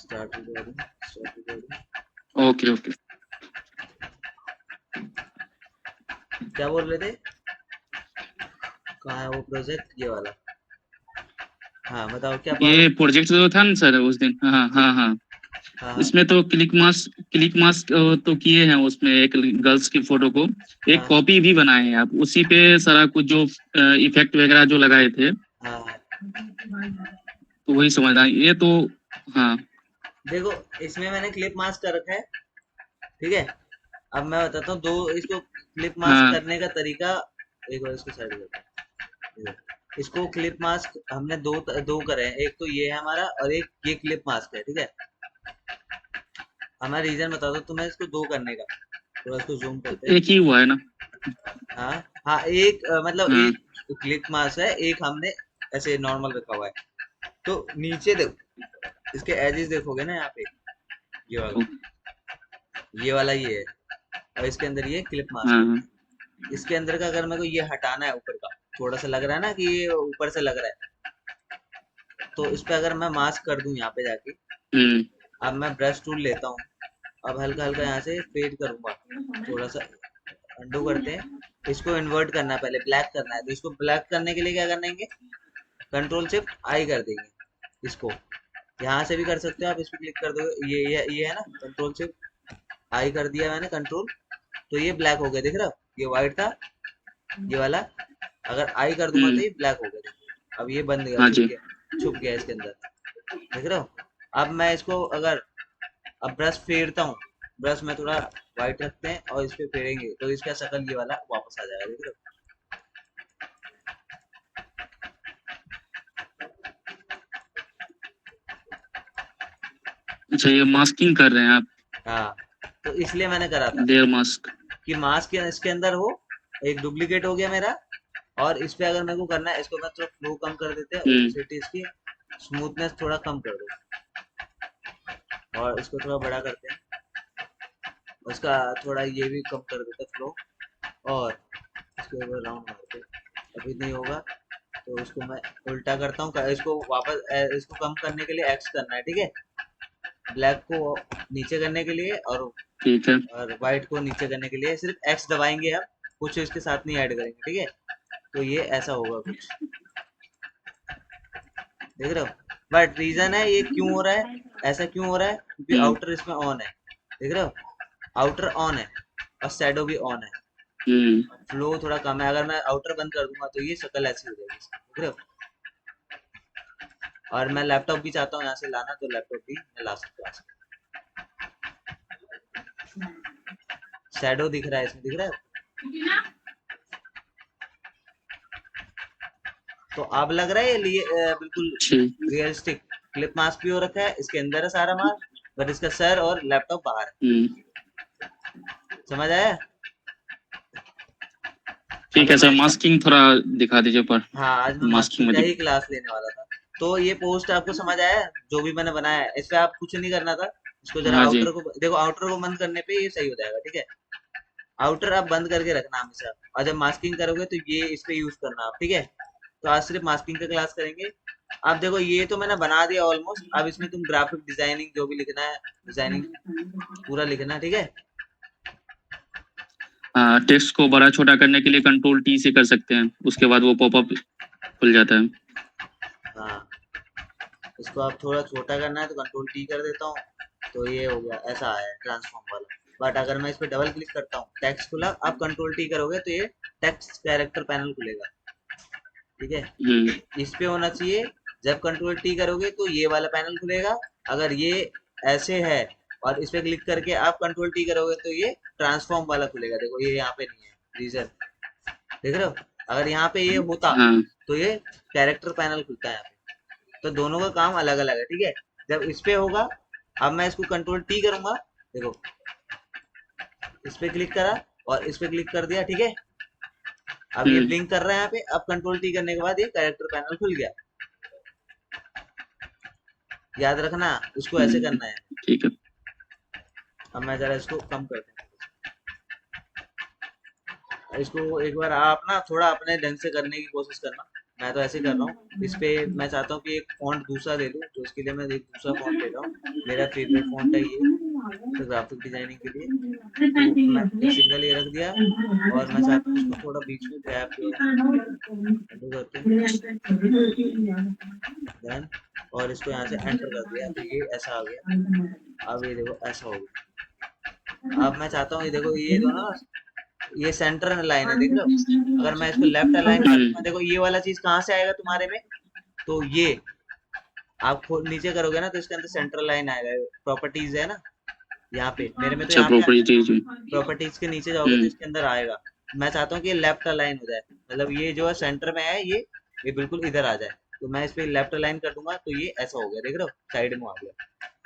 Start recording, start recording. Okay okay. क्या बोल रहे थे? कहाँ है वो प्रोजेक्ट, ये वाला? हाँ बताओ क्या ये प्रॉब्लम। प्रोजेक्ट जो था ना सर उस दिन, हाँ हाँ हाँ, हाँ हाँ इसमें तो क्लिक मास तो किए हैं उसमें एक गर्ल्स की फोटो को। एक हाँ कॉपी भी बनाए हैं आप, उसी पे सारा कुछ जो इफेक्ट वगैरह जो लगाए थे, हाँ हाँ। तो वही समझना ये तो। हाँ देखो, इसमें मैंने क्लिप मास्क कर रखा है, ठीक है। अब मैं बताता हूँ दो इसको क्लिप मास्क हाँ करने का तरीका। एक बार इसको साइड करता हूँ। इसको क्लिप मास्क हमने दो दो करे हैं, एक तो ये है हमारा और एक ये क्लिप मास्क है, ठीक है। हमारा रीजन बता दो तुम्हें इसको दो करने का। थोड़ा इसको जूम करते हैं। एक ही हुआ है ना। हाँ हाँ, एक मतलब हाँ एक क्लिप मास्क है, एक हमने ऐसे नॉर्मल रखा हुआ है। तो नीचे देखो, इसके एजेस देखोगे ना यहाँ पे, ये वाला, ये है। और इसके अंदर ये क्लिप मास्क हाँ हाँ। है। इसके अंदर का अगर मेरे को ये हटाना है ऊपर का, थोड़ा सा लग रहा है ना कि ये ऊपर से लग रहा है, तो इस पे अगर मैं मास्क कर दूं यहाँ पे जाके। हम्म। अब मैं ब्रश टूल लेता हूँ। अब हल्का हल्का यहाँ से फेड करूंगा, थोड़ा सा अंडू करते हैं। इसको इन्वर्ट करना है, पहले ब्लैक करना है, तो इसको ब्लैक करने के लिए क्या करेंगे, कंट्रोल शिफ्ट आई कर देंगे। इसको यहाँ से भी कर सकते हो आप, इस पर क्लिक कर दो, ये है ना, कंट्रोल शिफ्ट आई कर दिया मैंने, कंट्रोल। तो ये ब्लैक हो गया, दिख रहा हो, ये व्हाइट था ये वाला। अगर आई कर दूंगा तो हम्म। ये ब्लैक हो गया, देखो। अब ये बंद गया, हाँ छुप जी। गया, छुप गया इसके अंदर, देख रहे हो। अब मैं इसको अगर, अब ब्रश फेरता हूँ, ब्रश में थोड़ा व्हाइट रखते हैं और इस पे फेरेंगे तो इसका शकल ये वाला वापस आ जाएगा, देख रहे हो। अच्छा, ये मास्किंग कर रहे हैं आप? हाँ, तो इसलिए मैंने करा था लेयर मास्क। कि मास्क इसके अंदर हो। एक डुप्लीकेट हो गया मेरा। और इस पे अगर मेरे को करना है, इसको मैं थोड़ा फ्लो कम कर देते हैं, हम्म। ओपेसिटी इसकी, स्मूथनेस थोड़ा कम कर दो, और इसको थोड़ा बड़ा करते हैं। उसका थोड़ा ये भी कम कर देते हैं फ्लो। और इसके ऊपर राउंड मारते हैं। अभी नहीं होगा तो इसको मैं उल्टा करता हूँ, इसको वापस इसको कम करने के लिए एक्स करना है, ठीक है। ब्लैक को नीचे करने के लिए ठीक है। और व्हाइट को नीचे करने के लिए सिर्फ एक्स दबाएंगे हम, कुछ इसके साथ नहीं ऐड करेंगे, ठीक है। तो ये ऐसा होगा कुछ, देख रहे हो। बट रीजन है ये क्यों हो रहा है, ऐसा क्यों हो रहा है, क्योंकि हम्म। आउटर इसमें ऑन है, देख रहे हो। आउटर ऑन है और शैडो भी ऑन है। हम्म। फ्लो थोड़ा कम है, अगर मैं आउटर बंद कर दूंगा तो ये शक्ल ऐसी हो जाएगी, देख रहे हो। और मैं लैपटॉप भी चाहता हूँ यहाँ से लाना, तो लैपटॉप भी मैं ला सकता हूँ। शैडो दिख रहा है इसमें, दिख रहा है। तो अब लग रहा है ये बिल्कुल ठीक। रियलिस्टिक। क्लिप मास्क भी हो रखा है, इसके अंदर है सारा माल, बट इसका सर और लैपटॉप बाहर है। हम्म। समझ आया? ठीक अगर है मैं सर, इसका, मास्किंग थोड़ा दिखा दीजिए पर। हाँ आज मैं मास्किंग मास्किंग में का ही क्लास लेने वाला था। तो ये पोस्ट आपको समझ आया, जो भी मैंने बनाया है, इस पे आप कुछ नहीं करना था। इसको जरा हाँ जी। आउटर को देखो, आउटर को बंद करने पे ये सही हो जाएगा, ठीक है। आउटर आप बंद करके रखना हमेशा, और जब मास्किंग करोगे तो ये इस पे यूज करना आप, ठीक है। तो आज सिर्फ मास्किंग का क्लास करेंगे। आप देखो, ये तो मैंने बना दिया ऑलमोस्ट, अब इसमें तुम ग्राफिक डिजाइनिंग जो भी लिखना है, डिजाइनिंग पूरा लिखना, ठीक है। हाँ, टेक्स्ट को बड़ा छोटा करने के लिए कंट्रोल टी से कर सकते हैं, उसके बाद वो पॉपअप खुल जाता है। हाँ, इसको आप थोड़ा छोटा करना है तो कंट्रोल टी कर देता हूँ। तो ये हो गया, ऐसा आया ट्रांसफॉर्म वाला। बट अगर मैं इस पर डबल क्लिक करता हूँ, टेक्स्ट खुला, आप कंट्रोल टी करोगे तो ये टेक्स्ट कैरेक्टर पैनल खुलेगा, ठीक है। हम्म। इस पे होना चाहिए, जब कंट्रोल टी करोगे तो ये वाला पैनल खुलेगा। अगर ये ऐसे है और इस पे क्लिक करके आप कंट्रोल टी करोगे तो ये ट्रांसफॉर्म वाला खुलेगा, देखो ये यहाँ पे नहीं है रीजन, देख रहे हो। अगर यहाँ पे ये होता हाँ। तो ये कैरेक्टर पैनल खुलता है यहाँ पे। तो दोनों का काम अलग अलग है, ठीक है। जब इस पे होगा, अब मैं इसको कंट्रोल टी करूंगा, देखो इस पे क्लिक करा और इस पे क्लिक कर दिया, ठीक है। अब ये हम्म। ब्लिंक कर रहा है यहाँ पे, अब कंट्रोल टी करने के बाद ये कैरेक्टर पैनल खुल गया। याद रखना, इसको ऐसे हम्म। करना है। ठीक है। अब मैं जरा इसको कम कर दूं, इसको एक बार आप ना थोड़ा अपने ढंग से करने की कोशिश करना, मैं तो ऐसे कर रहा हूँ। इस पे मैं चाहता हूँ कि एक फॉन्ट दूसरा दे दूँ, तो इसके लिए मैं एक दूसरा फॉन्ट ले रहा हूँ। मेरा फेवरेट फॉन्ट है ये, तो ग्राफिक डिजाइनिंग के लिए। तो मैं एक सिंगल ये रख दिया, और मैं चाहता हूँ इसको थोड़ा बीच में गैप जो है undo करके देन, और इसको यहाँ से एंटर कर दिया, तो ये ऐसा आ गया। अब ये देखो ऐसा हो गया। अब मैं चाहता हूँ ये देखो, ये जो ना, ये सेंटर लाइन है, देख रहे हो? अगर मैं इसको लेफ्ट अलाइन कर दूंगा, देखो ये वाला चीज कहाँ से आएगा तुम्हारे में, तो ये आप नीचे करोगे ना, तो इसके अंदर सेंट्रल लाइन आएगा। प्रॉपर्टीज है ना यहाँ पे, मेरे में तो अच्छा यहाँ पे प्रॉपर्टीज। प्रॉपर्टीज के नीचे जाओगे तो इसके अंदर आएगा। मैं चाहता हूँ कि ये लेफ्ट अलाइन हो जाए, मतलब ये जो है सेंटर में है, ये बिल्कुल इधर आ जाए। तो मैं इस पे लेफ्ट अलाइन कर दूंगा, तो ये ऐसा हो गया, देख रहे हो? साइड में आ गया।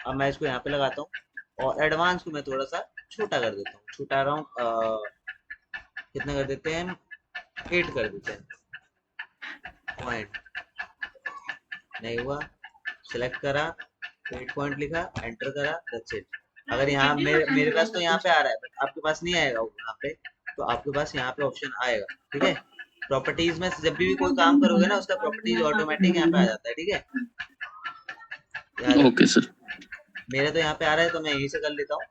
अब मैं इसको यहाँ पे लगाता हूँ, और एडवांस को मैं थोड़ा सा छोटा कर देता हूँ। छोटा अराउंड कितना कर देते हैं हम, 8 कर देते हैं। पॉइंट नहीं हुआ, सिलेक्ट करा, 8 पॉइंट लिखा, एंटर करा, दैट्स इट। अगर यहाँ मेरे पास तो यहाँ पे आ रहा है, बट आपके पास नहीं आएगा वो यहाँ पे, तो आपके पास यहाँ पे ऑप्शन आएगा, ठीक है? प्रॉपर्टीज में जब भी कोई काम करोगे ना, उसका प्रॉपर्टीज ऑटोमेटिक यहाँ पे आ जाता है, ठीक है? यहाँ देखो, ओके सर। मेरे तो यहाँ पे आ रहा है, तो मैं यहीं से कर लेता हूँ।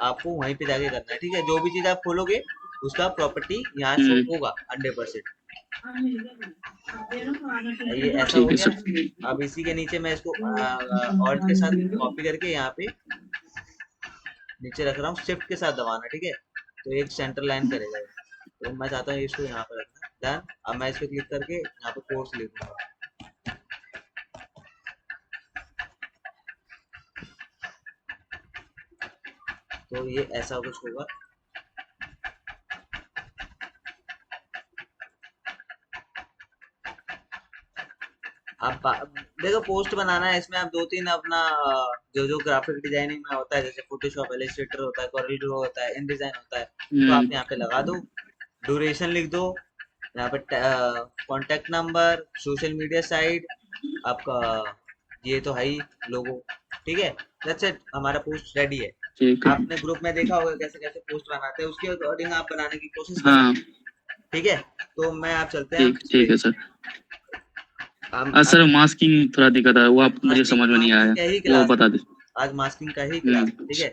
आपको वहीं पे जाके करना है, ठीक है? जो भी चीज आप खोलोगे, उसका प्रॉपर्टी यहाँ शो होगा 100%। ये ऐसा हो ठीक है गया। सर। अब इसी के नीचे मैं इसको ऑल्ट के साथ कॉपी करके यहाँ पे नीचे रख रहा हूँ, शिफ्ट के साथ दबाना, ठीक है? तो एक सेंटर लाइन करेगा ये। तो मैं चाहता हूँ इसको यहाँ पे रखना, डन। अब मैं इस पे क्लिक करके यहाँ पे कोर्स लिख दूंगा। तो ये ऐसा कुछ होगा। आप देखो, पोस्ट बनाना है इसमें, आप 2-3 अपना जो जो ग्राफिक डिजाइनिंग में होता है, जैसे फोटोशॉप, इलस्ट्रेटर होता है, कॉरल ड्रॉ होता है, इनडिजाइन होता है, तो आप यहाँ पे लगा दो। ड्यूरेशन लिख दो यहाँ पे, contact number, social media site आपका, ये तो है ही, लोगो, ठीक है? दैट्स इट, हमारा पोस्ट रेडी है। ठीक है। आपने ग्रुप में देखा होगा कैसे कैसे पोस्ट बनाते हैं, उसके अकॉर्डिंग आप बनाने की कोशिश कर हाँ। सकते हैं, ठीक है? तो मैं आप चलते हैं हम ठीक इस ठीक पे। है सर। हम सर मास्किंग थोड़ा दिक्कत है, वो आप मुझे मास्किंग समझ में नहीं मास्किंग आया। का ही वो क्लास बता दे। आज मास्किंग का ही क्लास है, ठीक है?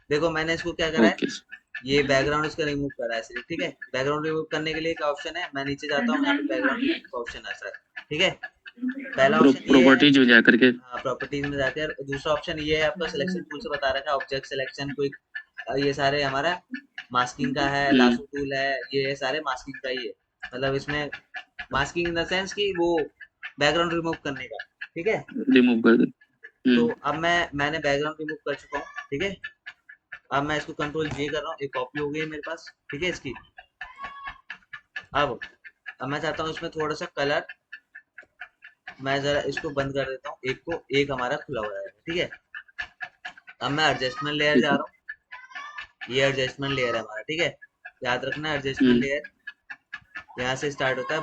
देखो मैंने इसको क्या करा है, ओके सर। ये बैकग्राउंड इसका रिमूव करा है सिर्फ, ठीक है? बैकग्राउंड रिमूव करने के लिए क्या ऑप्शन है, मैं नीचे जाता हूँ, यहाँ पे बैकग्राउंड रिमूव का ऑप्शन है सर, ठीक है? पहला ऑप्शन ये है, प्रॉपर्टीज में जा करके। प्रॉपर्टीज में जाकर। दूसरा ऑप्शन ये है आपका, सिलेक्शन टूल से बता रखा है, ऑब्जेक्ट सिलेक्शन, कोई ये सारे हमारा मास्किंग का है, हम्म। लासो टूल है, ये सारे मास्किंग का ही है। मतलब इसमें मास्किंग इन द सेंस कि वो बैकग्राउंड रिमूव करने का, ठीक है? रिमूव कर दे। तो अब मैंने बैकग्राउंड रिमूव कर चुका हूँ, ठीक है? अब मैं इसको कंट्रोल जे कर रहा हूँ, एक कॉपी हो गई है मेरे पास, ठीक है इसकी। अब मैं चाहता हूँ इसमें थोड़ा सा कलर, मैं जरा इसको बंद कर देता हूँ, एक को, एक हमारा खुला हुआ है, ठीक है? अब मैं एडजस्टमेंट लेयर ठीक जा है। रहा हूँ, ये एडजस्टमेंट लेयर है हमारा, ठीक है? याद रखना एडजस्टमेंट हम्म। लेयर यहाँ से स्टार्ट होता है,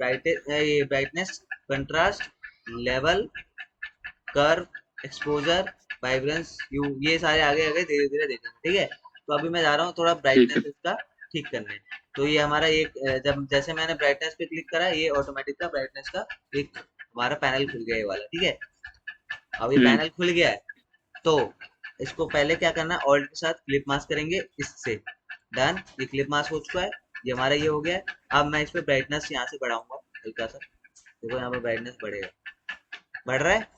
ये brightness, contrast, level, curve, exposure, vibrance, you, ये सारे आगे आगे धीरे धीरे देखेंगे, ठीक है? तो अभी मैं जा रहा हूँ थोड़ा ठीक है। ब्राइटनेस इसका ठीक करने। तो ये हमारा एक जब जैसे मैंने ब्राइटनेस पे क्लिक करा, ये ऑटोमेटिक का ब्राइटनेस का एक हमारा पैनल खुल गया, ये वाला, ठीक है? अब ये पैनल खुल गया है, तो इसको पहले क्या करना है, ऑल्ट के साथ क्लिप मास्क करेंगे इससे, डन। ये क्लिप मास्क हो चुका है, ये हमारा ये हो गया है। अब मैं इस पे ब्राइटनेस यहाँ से बढ़ाऊंगा हल्का सा, देखो यहाँ पे ब्राइटनेस बढ़ेगा, बढ़ रहा है,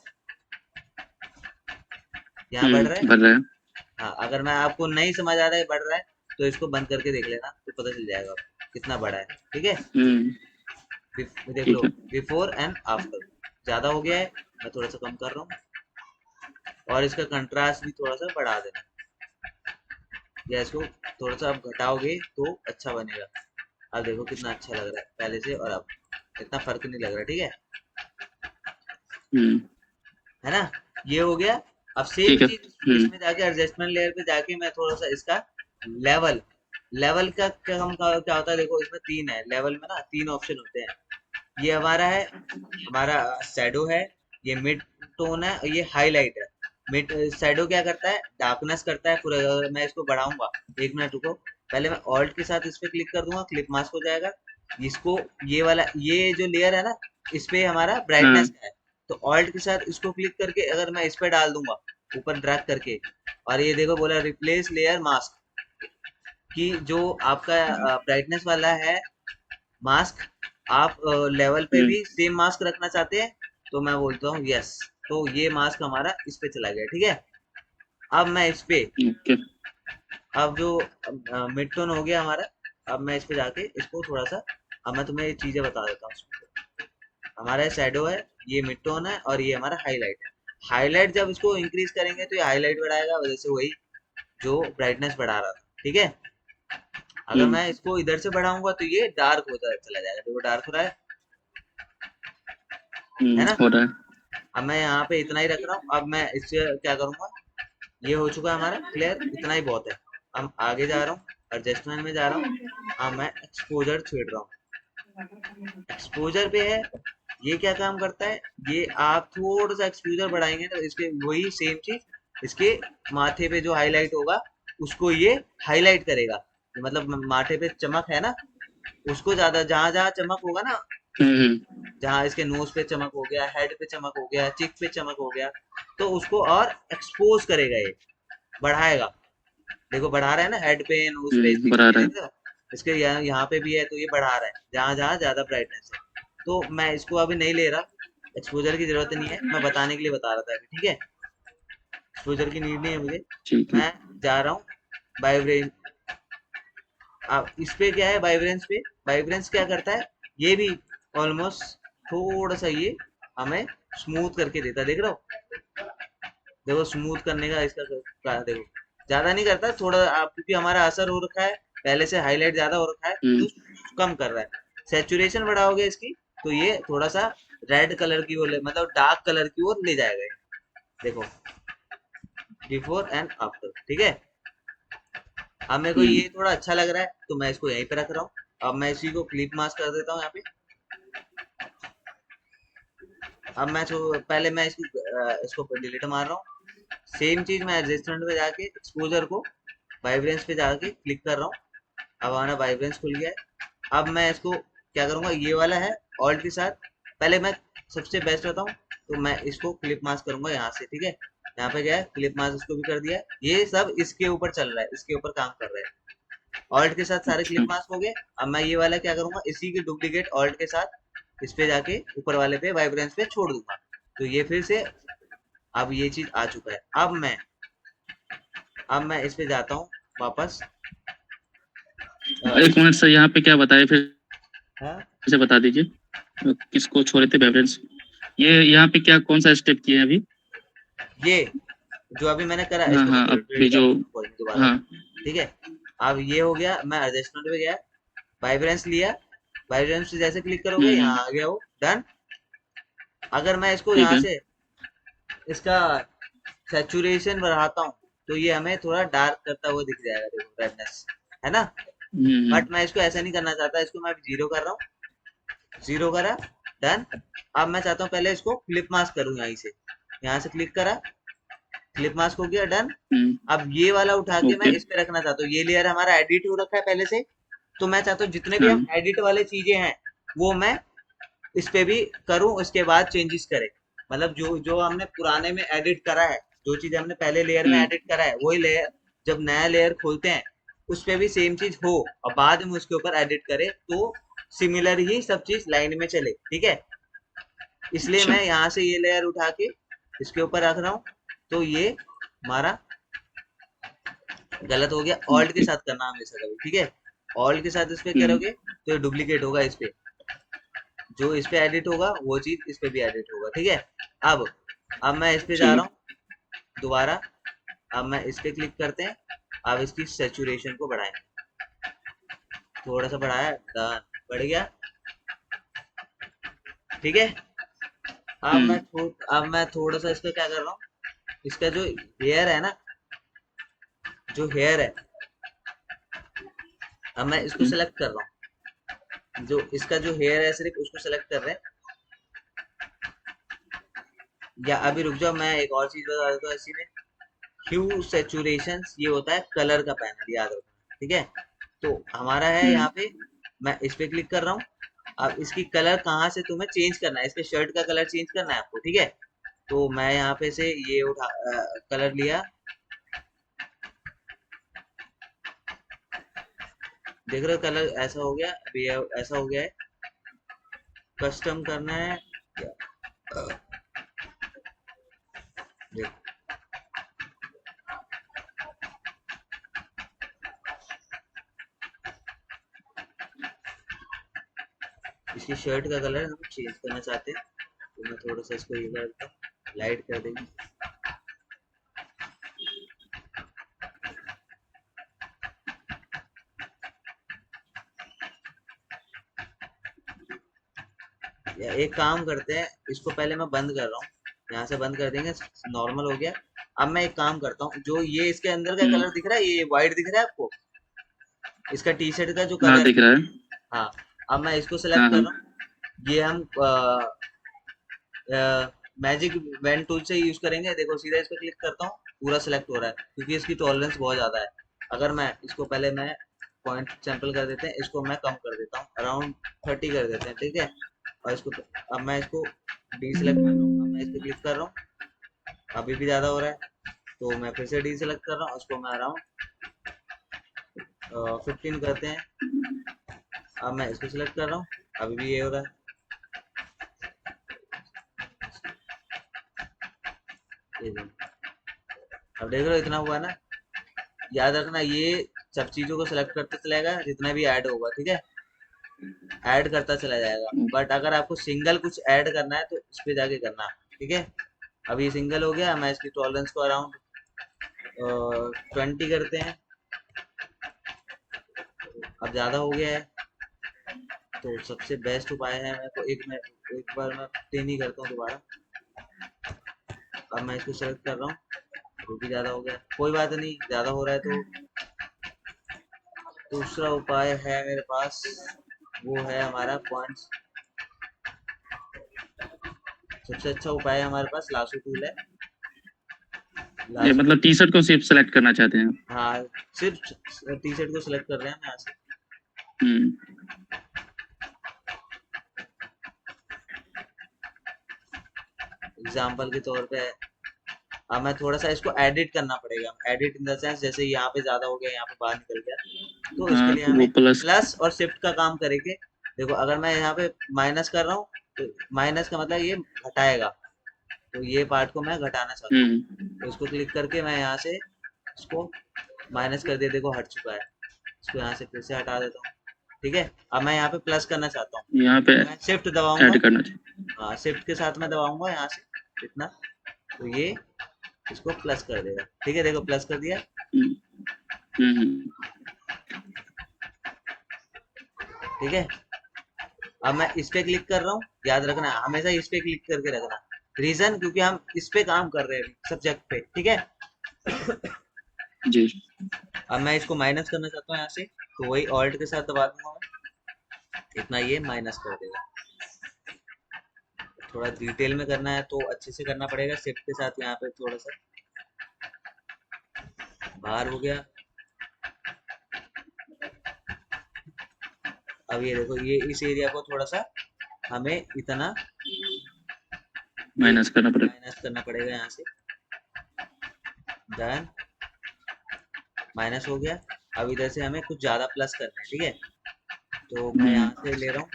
यहाँ बढ़ रहा है। बढ़ रहा है। हाँ, अगर मैं आपको नहीं समझ आ रहा है बढ़ रहा है, तो इसको बंद करके देख लेना, तो पता चल जाएगा आपको कितना बड़ा है, ठीक है? देख लो, ठीक है। बिफोर एंड आफ्टर, ज्यादा हो गया है, मैं थोड़ा सा कम कर रहा हूँ, और इसका कंट्रास्ट भी थोड़ा सा बढ़ा देना, या इसको थोड़ा सा आप घटाओगे तो अच्छा बनेगा। अब देखो कितना अच्छा लग रहा है पहले से, और अब इतना फर्क नहीं लग रहा, ठीक है? है ना? ये हो गया। अब सेम ठीक है। चीज इसमें जाके एडजस्टमेंट लेयर पे जाके मैं थोड़ा सा इसका लेवल, लेवल का क्या होता है, देखो इसमें 3 है लेवल में ना, 3 ऑप्शन होते हैं। ये हमारा है, हमारा शैडो है, ये मिड टोन है, और ये हाईलाइट है। मिड शैडो क्या करता है, डार्कनेस करता है पूरा। अगर मैं इसको बढ़ाऊंगा, 1 मिनट रुको, पहले मैं ऑल्ट के साथ इस पे क्लिक कर दूंगा, क्लिप मास्क हो जाएगा। इसको, ये वाला, ये जो लेयर है ना, इस पे हमारा हाँ ब्राइटनेस का है, तो ऑल्ट के साथ इसको क्लिक करके अगर मैं इस पे डाल दूंगा ऊपर ड्रैग करके, और ये देखो बोला रिप्लेस लेयर मास्क, कि जो आपका ब्राइटनेस वाला है मास्क, आप लेवल पे हम्म, भी सेम मास्क रखना चाहते हैं, तो मैं बोलता हूँ यस। तो ये मास्क हमारा इस पे चला गया, ठीक है। अब मैं इस पे, ओके। अब जो मिड टोन हो गया हमारा, अब मैं इस पे जाके इसको थोड़ा सा, अब मैं तुम्हें ये चीजें बता देता हूँ। हमारा शैडो है, ये मिड टोन है, और ये हमारा हाईलाइट है। हाईलाइट जब इसको इंक्रीज करेंगे तो ये हाईलाइट बढ़ाएगा, वजह से वही जो ब्राइटनेस बढ़ा रहा था, ठीक है। अगर हम्म मैं इसको इधर से बढ़ाऊंगा तो ये डार्क होता चला जाएगा, देखो डार्क हो रहा है ना। हो रहा है। अब मैं यहाँ पे इतना ही रख रहा हूँ, अब मैं इससे क्या करूंगा, ये हो चुका है हमारा क्लियर, इतना ही बहुत है। अब आगे जा रहा हूँ, एडजस्टमेंट में जा रहा हूँ, अब मैं एक्सपोजर छेड़ रहा हूँ। एक्सपोजर पे है, ये क्या काम करता है, ये आप थोड़ा सा एक्सपोजर बढ़ाएंगे तो इसके वही सेम चीज इसके माथे पे जो हाईलाइट होगा उसको ये हाईलाइट करेगा। मतलब माथे पे चमक है ना, उसको ज्यादा, जहां जहां चमक होगा ना, हम्म। जहां इसके नोज पे चमक हो गया, हेड पे चमक हो गया, चिक पे चमक हो गया, तो उसको और एक्सपोज करेगा, ये बढ़ाएगा। देखो बढ़ा रहा है ना, हेड पे, नोज पे, चिक बरा पे, रहा देख है। रहे हो? इसके यहाँ पे भी है, तो ये बढ़ा रहा है जहां जहां ज्यादा ब्राइटनेस है। तो मैं इसको अभी नहीं ले रहा, एक्सपोजर की जरूरत नहीं है, मैं बताने के लिए बता रहा था अभी, ठीक है। एक्सपोजर की नीड नहीं है मुझे। ठीक है। मैं जा रहा हूँ वाइब्रेन, अब इस पे क्या है, वाइब्रेंस पे, वाइब्रेंस क्या करता है, ये भी ऑलमोस्ट थोड़ा सा ये हमें स्मूथ करके देता है, देख रहे हो। देखो स्मूथ करने का इसका देखो, ज्यादा नहीं करता, थोड़ा आप, क्योंकि हमारा असर हो रखा है पहले से, हाईलाइट ज्यादा हो रखा है, तो कम कर रहा है। सेचुरेशन बढ़ाओगे इसकी तो ये थोड़ा सा रेड कलर की ओर मतलब डार्क कलर की ओर ले जाएगा ये। देखो बिफोर एंड आफ्टर, ठीक है। अब मेरे को हम्म ये थोड़ा अच्छा लग रहा है तो मैं इसको यहीं पे रख रहा हूँ। अब मैं इसी को क्लिप मास्क कर देता हूँ यहाँ पे। अब मैं पहले मैं इसको डिलीट मार रहा हूँ। सेम चीज मैं एडजस्टमेंट पे जाके एक्सपोजर को वाइब्रेंस पे जाके क्लिक कर रहा हूँ। अब हमारा वाइब्रेंस खुल गया है। अब मैं इसको क्या करूंगा, ये वाला है ऑल्ट के साथ, पहले मैं सबसे बेस्ट रहता हूँ, तो मैं इसको क्लिप मास्क करूंगा यहाँ से, ठीक है। यहाँ पे क्या है, क्लिप मास्क इसको भी कर दिया है। ये सब इसके ऊपर चल रहा है, इसके ऊपर काम कर रहा है। ऑल्ट के साथ सारे अच्छा। क्लिप मास्क हो गए। अब मैं ये वाला क्या करूंगा, इसी की डुप्लीकेट ऑल्ट के साथ इस पे जाके ऊपर वाले पे वाइब्रेंस पे छोड़ दूंगा, तो ये फिर से, अब ये चीज आ चुका है। अब मैं इस पे जाता हूँ वापस। एक मिनट सर, यहाँ पे क्या बताए फिर हाँ, से बता दीजिए। किसको छोड़े थे बेवरेज? ये यहाँ पे क्या कौन सा स्टेप किए हैं अभी? ये जो अभी मैंने करा, हाँ इसको मैं हाँ, डिलीट अभी कर जो। देता हूँ कोई नहीं दोबारा हाँ। से, ठीक है। अब ये हो गया, मैं एडजस्टमेंट पे गया, वाइब्रेंस लिया, वाइब्रेंस से जैसे क्लिक करोगे यहाँ हम्म। आ गया वो डन। अगर मैं इसको ठीक यहाँ है। से इसका सैचुरेशन बढ़ाता हूँ तो ये हमें थोड़ा डार्क करता हुआ दिख जाएगा, देखो रेडनेस, है ना। हम्म। बट मैं इसको ऐसा नहीं करना चाहता, इसको मैं जीरो कर रहा हूँ, जीरो करा, डन। अब मैं चाहता हूँ पहले इसको क्लिप मास्क करूँ, यहीं से, यहाँ से क्लिक करा, क्लिप मास्क हो गया, डन। हम्म। अब ये वाला उठा के मैं ओके। इस पे रखना चाहता हूँ, ये लेयर हमारा एडिट हो रखा है पहले से, तो मैं चाहता हूँ जितने भी हाँ। हम एडिट वाले चीजें हैं वो मैं इस पे भी करूँ, उसके बाद चेंजेस करे। मतलब जो जो हमने पुराने में एडिट करा है, जो चीज हमने पहले लेयर में हम्म। एडिट करा है, वही लेयर जब नया लेयर खोलते हैं उस पे भी सेम चीज हो, और बाद में उसके ऊपर एडिट करे, तो सिमिलर ही सब चीज लाइन में चले, ठीक है। इसलिए अच्छा। मैं यहाँ से ये लेयर उठा के इसके ऊपर रख रहा हूँ, तो ये हमारा गलत हो गया। ऑल्ट के ओके। साथ करना हमेशा कभी, ठीक है। ऑल्ट के साथ इस पे हम्म। करोगे तो ये डुप्लीकेट होगा इस पे, जो इस पे एडिट होगा वो चीज इस पे भी एडिट होगा, ठीक है। अब अब मैं इस पे जा ठीक रहा है। हूँ दोबारा। अब मैं इस पे क्लिक करते हैं, अब इसकी सेचुरेशन को बढ़ाएं, थोड़ा सा बढ़ाया, डन, बढ़ गया, ठीक है। हम्म। अब मैं थोड़ा सा इसका क्या कर रहा हूँ, इसका जो हेयर है ना, जो हेयर है, अब मैं इसको ओके। सेलेक्ट कर रहा हूँ, जो इसका जो हेयर है सिर्फ उसको सेलेक्ट कर रहे हैं। या अभी रुक जाओ, मैं एक और चीज बता देता हूँ इसी में। ह्यू सेचुरेशन ये होता है कलर का पैनल, याद रखना, ठीक है। तो हमारा है हम्म। यहाँ पे, मैं इस पे क्लिक कर रहा हूँ। अब इसकी कलर कहाँ से तुम्हें चेंज करना है, इसके शर्ट का कलर चेंज करना है आपको, ठीक है। तो मैं यहाँ पे से ये उठा कलर लिया, देख रहे हो कलर ऐसा हो गया, अभी ऐसा हो गया है। कस्टम करना है, देख इसकी शर्ट का कलर हम चेंज करना चाहते हैं, तो मैं थोड़ा सा इसको ये कर देता हूँ, लाइट कर देंगे। या एक काम करते हैं, इसको पहले मैं बंद कर रहा हूँ, यहाँ से बंद कर देंगे, नॉर्मल हो गया। अब मैं एक काम करता हूँ, जो ये इसके अंदर का कलर दिख रहा है, ये व्हाइट दिख रहा है आपको, इसका टी शर्ट का जो हाँ कलर दिख है। रहा है। हाँ, अब मैं इसको हाँ सेलेक्ट कर हाँ। रहा हूँ, ये हम मैजिक वेन टूल से यूज करेंगे। देखो सीधा इस पर क्लिक करता हूँ, पूरा सेलेक्ट हो रहा है, क्योंकि इसकी टॉलरेंस बहुत ज्यादा है। अगर मैं इसको पहले मैं पॉइंट सैंपल कर देते हैं, इसको मैं कम कर देता हूँ, अराउंड 30 कर देते हैं, ठीक है। और इसको अब मैं इसको डी सेलेक्ट कर रहा हूँ, अब मैं इस पर क्लिक कर रहा हूँ, अभी भी ज्यादा हो रहा है, तो मैं फिर से डी सेलेक्ट कर रहा हूँ, उसको मैं अराउंड 15 करते हैं। अब मैं इसको सिलेक्ट कर रहा हूँ, अभी भी ये हो रहा है, ये देखो। अब देख रहे हो इतना हुआ ना। याद रखना ये सब चीजों को सिलेक्ट करते चलेगा, जितना भी ऐड होगा, ठीक है, ऐड करता चला जाएगा। बट अगर आपको सिंगल कुछ ऐड करना है तो इस पे जाके करना, ठीक है। अब ये सिंगल हो गया, मैं इसकी टॉलरेंस को अराउंड 20 करते हैं, अब ज्यादा हो गया है। तो सबसे बेस्ट उपाय है, मैं तो एक बार मैं 10 ही करता हूँ दोबारा। अब मैं इसको सेलेक्ट कर रहा हूँ, वो भी ज्यादा हो गया, कोई बात नहीं, ज्यादा हो रहा है तो दूसरा उपाय है मेरे पास, वो है हमारा पॉइंट्स। सबसे अच्छा उपाय है हमारे पास लासो टूल है, ये लासो। मतलब टी शर्ट को सिर्फ सेलेक्ट करना चाहते हैं। हाँ, सिर्फ टी शर्ट को सिलेक्ट कर रहे हैं हम यहाँ से। हम्म। एग्जाम्पल के तौर पे अब मैं थोड़ा सा इसको एडिट करना पड़ेगा, एडिट इन द सेंस जैसे यहाँ पे ज्यादा हो गया, यहाँ पे बाहर निकल गया, तो इसके हाँ लिए तो वो हमें प्लस। प्लस और शिफ्ट का काम करेंगे। देखो अगर मैं यहाँ पे माइनस कर रहा हूँ, तो माइनस का मतलब ये घटाएगा, तो ये पार्ट को मैं घटाना चाहता हूँ, हम्म। तो इसको क्लिक करके मैं यहाँ से इसको माइनस कर दिया, देखो हट चुका है। इसको यहाँ से फिर से हटा देता हूँ, ठीक है। अब मैं यहाँ पे प्लस करना चाहता हूँ, यहाँ पे तो मैं शिफ्ट दबाऊंगा। ऐड करना चाहिए। हाँ, शिफ्ट के साथ मैं दबाऊंगा यहाँ से इतना, तो ये इसको प्लस कर देगा, ठीक है। देखो प्लस कर दिया, हम्म। हम्म। ठीक है। अब मैं इस पे क्लिक कर रहा हूँ, याद रखना हमेशा इस पे क्लिक करके रखना, रीजन क्योंकि हम इस पे काम कर रहे हैं सब्जेक्ट पे, ठीक है। जी। अब मैं इसको माइनस करना चाहता हूँ यहाँ से, तो वही ऑल्ट के साथ दबा दूंगा मैं, इतना ये माइनस कर देगा। थोड़ा डिटेल में करना है तो अच्छे से करना पड़ेगा, शिफ्ट के साथ यहाँ पे थोड़ा सा बाहर हो गया। अब ये देखो, ये इस एरिया को थोड़ा सा हमें इतना ये माइनस करना पड़ेगा। माइनस करना पड़ेगा यहाँ से, डन, माइनस हो गया। अब इधर से हमें कुछ ज्यादा प्लस करना है, ठीक है। तो मैं यहाँ से ले रहा हूँ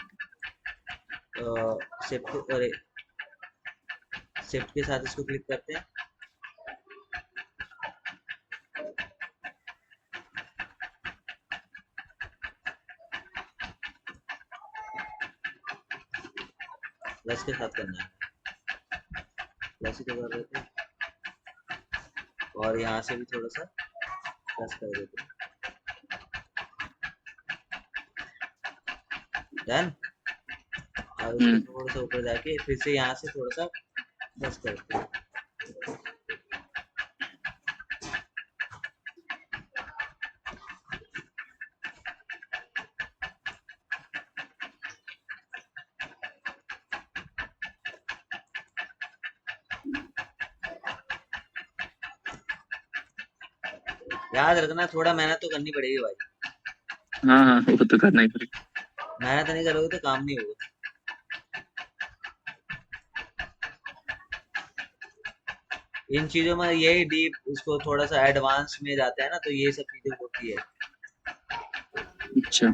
शिफ्ट, अरे शिफ्ट के साथ इसको क्लिक करते हैं, प्लस के साथ करना है, प्लस ही तो कर रहे थे, और यहाँ से भी थोड़ा सा प्लस कर देते हैं, डन। और उसके थोड़ा सा ऊपर जाके फिर से यहाँ से थोड़ा सा प्लस करते हैं। याद रखना थोड़ा मेहनत तो करनी पड़ेगी भाई, हाँ हाँ वो तो करना ही पड़ेगा। मेहनत नहीं करोगे तो काम नहीं होगा। इन चीजों में यही डीप, इसको थोड़ा सा एडवांस में जाते हैं ना, तो ये सब चीजें होती है। अच्छा।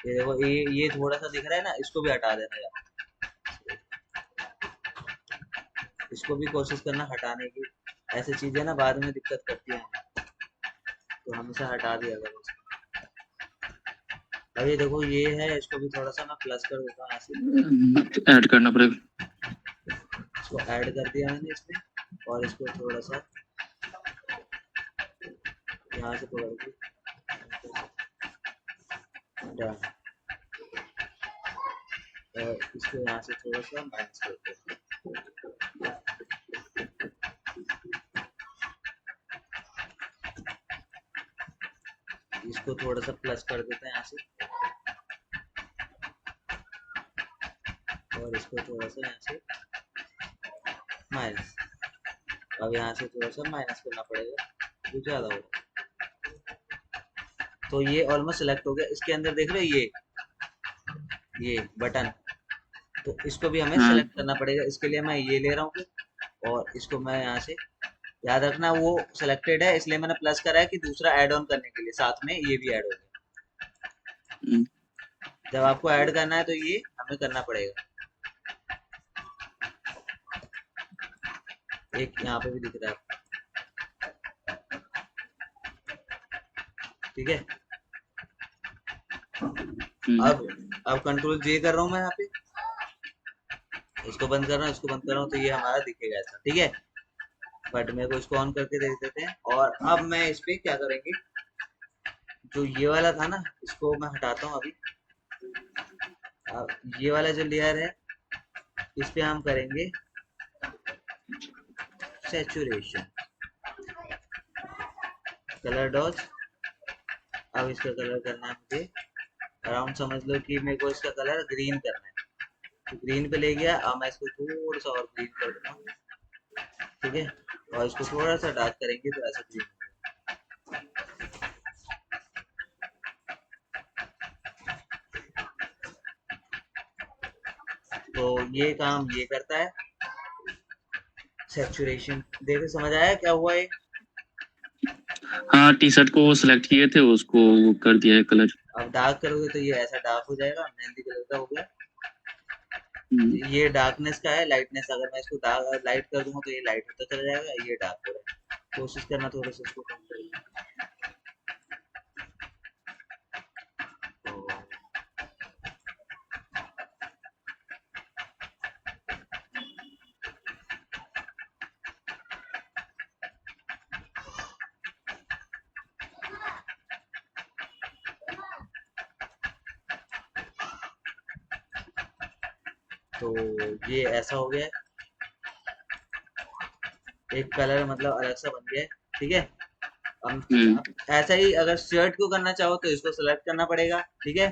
ये देखो, ये थोड़ा सा दिख रहा है ना, इसको भी हटा देना यार। इसको भी कोशिश करना हटाने की। ऐसी चीजें ना बाद में दिक्कत करती हैं, तो हमेशा हटा दिया करो उसको। अब ये देखो ये है, इसको भी थोड़ा सा मैं प्लस कर देता हूँ यहाँ से। ऐड करना पड़ेगा। इसको ऐड कर दिया मैंने इसमें, और इसको थोड़ा सा यहाँ से पकड़ के डन। और इसको यहाँ से थोड़ा सा माइनस करते हैं। इसको थोड़ा सा प्लस कर देते हैं यहाँ से, और इसको थोड़ा सा यहाँ से माइनस। अब यहाँ से थोड़ा सा माइनस करना पड़ेगा, तो ज़्यादा होगा। तो ये ऑलमोस्ट सेलेक्ट हो गया। इसके अंदर देख रहे हो ये बटन, तो इसको भी हमें हाँ। सेलेक्ट करना पड़ेगा। इसके लिए मैं ये ले रहा हूँ, और इसको मैं यहाँ से, याद रखना वो सिलेक्टेड है, इसलिए मैंने प्लस करा है कि दूसरा ऐड ऑन करने के लिए साथ में ये भी ऐड हो गया। हम्म, जब आपको ऐड करना है तो ये हमें करना पड़ेगा। एक यहाँ पे भी दिख रहा है, ठीक है। हम्म, अब कंट्रोल जे कर रहा हूँ मैं यहाँ पे, इसको बंद कर रहा हूँ, इसको बंद कर रहा हूँ, तो ये हमारा दिखेगा ऐसा, ठीक है। बट मेरे को इसको ऑन करके देख देते हैं। और अब मैं इस पे क्या करेंगे, जो ये वाला था ना, इसको मैं हटाता हूँ अभी। अब ये वाला जो लेयर है, इस पे हम करेंगे सैचुरेशन, कलर डॉज। अब इसका कलर करना है मुझे अराउंड, समझ लो कि मेरे को इसका कलर ग्रीन करना है, तो ग्रीन पे ले गया। अब मैं इसको थोड़ा सा और ग्रीन कर देता हूँ, ठीक है। और इसको थोड़ा सा डार्क करेंगे तो ऐसा ग्रीन। तो ये काम ये करता है, सैचुरेशन। देखो समझ आया क्या हुआ ये। हाँ, टी शर्ट को सिलेक्ट किए थे, उसको वो कर दिया है कलर। अब डार्क करोगे तो ये ऐसा डार्क हो जाएगा, मेहंदी कलर का हो गया। हम्म, ये डार्कनेस का है, लाइटनेस। अगर मैं इसको डार्क लाइट कर दूंगा तो ये लाइट होता चला जाएगा, ये डार्क हो रहा है। कोशिश करना थोड़ा सा इसको कम करना। तो तो ये ऐसा हो गया, एक कलर मतलब अलग सा बन गया है, ठीक है। हम्म, अब ऐसा ही अगर शर्ट को करना चाहो तो इसको सेलेक्ट करना पड़ेगा, ठीक है।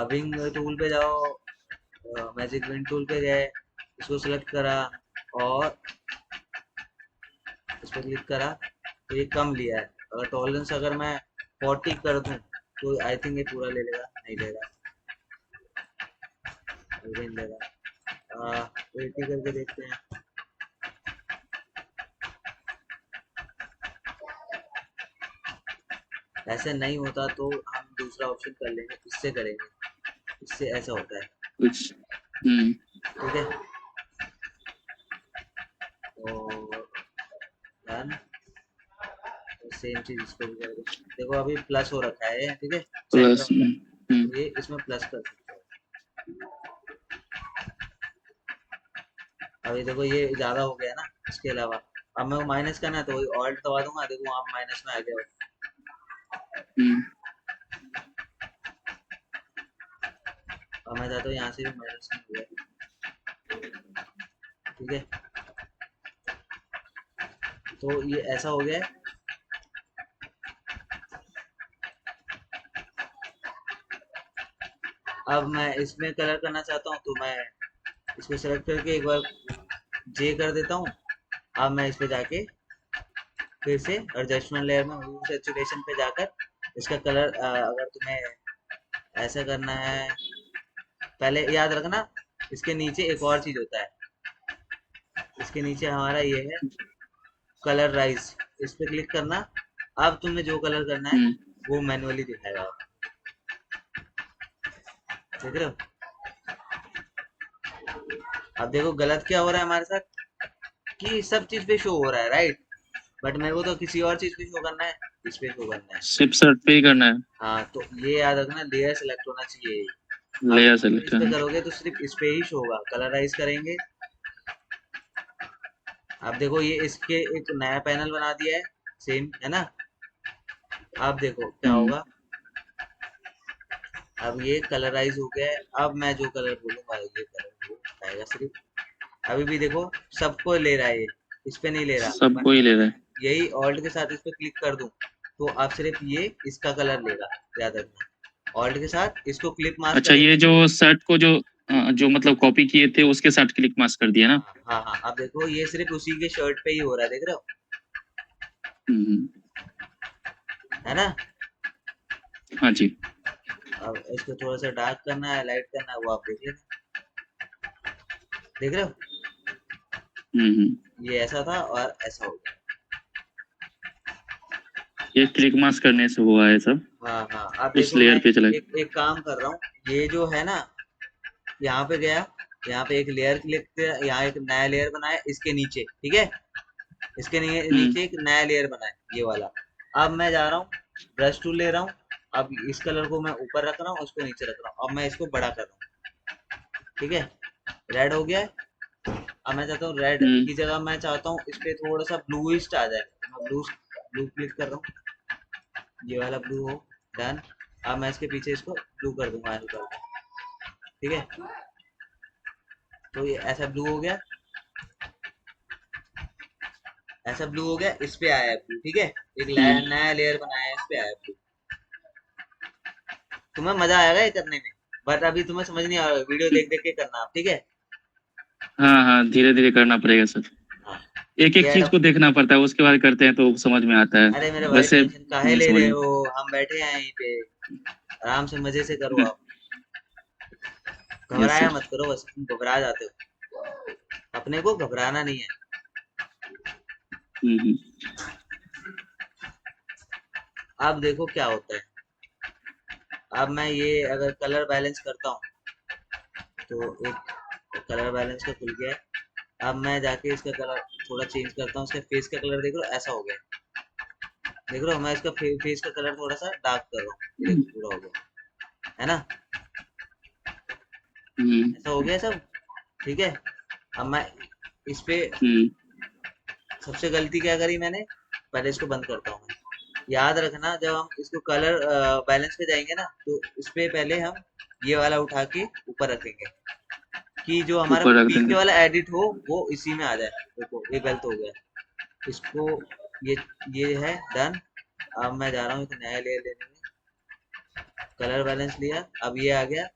विंग टूल पे जाओ, मैजिक विंग टूल पे गए, इसको सेलेक्ट करा, और इस पर क्लिक करा, तो ये कम लिया है। अगर टॉलरेंस अगर मैं 40 कर दूं तो आई थिंक ये पूरा ले लेगा, नहीं लेगा, नहीं लेगा। 80 करके देखते हैं। ऐसे नहीं होता तो हम दूसरा ऑप्शन कर लेंगे, इससे करेंगे, इससे ऐसा होता है, कुछ। हम्म, ठीक है। और डन। सेम चीज इसको भी करेंगे। देखो अभी प्लस हो रखा है, ठीक है, सेंटर प्लस। वाला, तो ये इसमें प्लस कर सकते हो। अभी देखो ये ज्यादा हो गया ना, इसके अलावा अब मैं माइनस करना है तो वही ऑल्ट दबा दूंगा, देखो वहाँ माइनस में आ गया। हम्म, अब मैं चाहता हूँ यहाँ से भी माइनस में हो गया, ठीक है। तो ये ऐसा हो गया है। अब मैं इसमें कलर करना चाहता हूँ, तो मैं इसको सेलेक्ट करके एक बार जे कर देता हूँ। अब मैं इस पे जाके फिर से एडजस्टमेंट लेयर में ह्यू सैचुरेशन पे जाकर इसका कलर, अगर तुम्हें ऐसा करना है, पहले याद रखना इसके नीचे एक और चीज होता है, इसके नीचे हमारा ये है कलर राइज, इस पे क्लिक करना। अब तुम्हें जो कलर करना है हम्म। वो मैनुअली दिखाएगा, देख रहे हो। अब देखो गलत क्या हो रहा है हमारे साथ, कि सब चीज पे शो हो रहा है, राइट, बट मेरे को तो किसी और चीज पे शो करना है, इस पे शो करना है। सिर्फ शर्ट पे ही करना है। हाँ तो ये याद रखना, लेयर सेलेक्ट होना चाहिए। अब लेयर अगर सेलेक्ट इस पे करना है। करोगे तो सिर्फ इस पे ही शो होगा, कलराइज करेंगे। अब देखो ये इसके एक नया पैनल बना दिया है, सेम है ना। अब देखो क्या हम्म। होगा, अब ये कलराइज हो गया है। अब मैं जो कलर बोलूंगा ये कलर वो आएगा सिर्फ। अभी भी देखो सबको ले रहा है, ये इस पे नहीं ले रहा, सबको बट ही ले रहा है। यही ऑल्ट के साथ इस पे क्लिक कर दूं तो अब सिर्फ ये इसका कलर लेगा, याद रखना। ऑल्ट के साथ इसको क्लिक मार्क अच्छा, ये करेंगे। जो शर्ट को जो मतलब कॉपी किए थे उसके साथ क्लिक मास कर दिया ना। हाँ हाँ हाँ, अब देखो ये सिर्फ उसी के शर्ट पे ही हो रहा है, देख रहे हो, हम्म। है ना। हाँ जी। अब इसको थोड़ा सा डार्क करना है, लाइट करना है, वो आप देख लेना, देख रहे हो। हम्म। ये ऐसा था और ऐसा हो गया। ये क्लिक मास करने से हुआ है सब। हाँ हाँ, अब उस देखो मैं लेयर पे चला। एक एक काम कर रहा हूँ, ये जो है ना, यहाँ पे गया, यहाँ पे एक लेयर क्लिक किया, यहाँ एक नया लेयर बनाया इसके नीचे, ठीक है, इसके हम्म। नीचे एक नया लेयर बनाया ये वाला। अब मैं जा रहा हूँ, ब्रश टूल ले रहा हूँ, अब इस कलर को मैं ऊपर रख रहा हूँ, उसको नीचे रख रहा हूँ, अब मैं इसको बड़ा कर रहा हूँ, ठीक है, रेड हो गया है। अब मैं चाहता हूँ रेड हम्म। की जगह मैं चाहता हूँ इस पे थोड़ा सा ब्लूइस्ट आ जाए, तो मैं ब्लू ब्लू क्लिक कर रहा हूँ, ये वाला ब्लू हो, डन। अब मैं इसके पीछे इसको ब्लू कर दूंगा हल्का हल्का, ठीक है, तो ये ऐसा ब्लू हो गया, ऐसा ब्लू हो गया, इस पे आया है ब्लू, ठीक है, एक हम्म। नया लेयर बनाया है, इस पे आया है ब्लू। तुम्हें मजा आएगा ये करने में, बट अभी तुम्हें समझ नहीं आ रहा, वीडियो देख देख के करना आप, ठीक है। हाँ हाँ, धीरे धीरे करना पड़ेगा सर। हाँ एक ये एक चीज को देखना पड़ता है, उसके बाद करते हैं तो समझ में आता है। अरे मेरे भाई वैसे टेंशन काहे नहीं ले समझ रहे में। हो, हम बैठे हैं यहीं पे, आराम से मजे से करो आप, यस घबराया सर। मत करो, बस तुम घबरा जाते हो, अपने को घबराना नहीं है। हम्म। अब देखो क्या होता है, अब मैं ये अगर कलर बैलेंस करता हूँ तो एक कलर बैलेंस का खुल गया है। अब मैं जाके इसका कलर थोड़ा चेंज करता हूँ, इसका फेस का कलर देख रहे हो ऐसा हो गया, देख रहे हो, मैं इसका फेस का कलर थोड़ा सा डार्क कर रहा हूँ, ये देखो पूरा हो गया, है ना, हम्म। ऐसा हो गया सब, ठीक है। अब मैं इस पे हम्म। सबसे गलती क्या करी मैंने, पहले इसको बंद करता हूँ मैं। याद रखना जब हम इसको कलर बैलेंस पे जाएंगे ना, तो इस पे पहले हम ये वाला उठा के ऊपर रखेंगे, कि जो हमारा ऊपर रख पीछे देंगे। वाला एडिट हो वो इसी में आ जाए। देखो ये गलत हो गया, इसको, ये ये है डन। अब मैं जा रहा हूँ एक नया लेयर लेने में, कलर बैलेंस लिया, अब ये आ गया,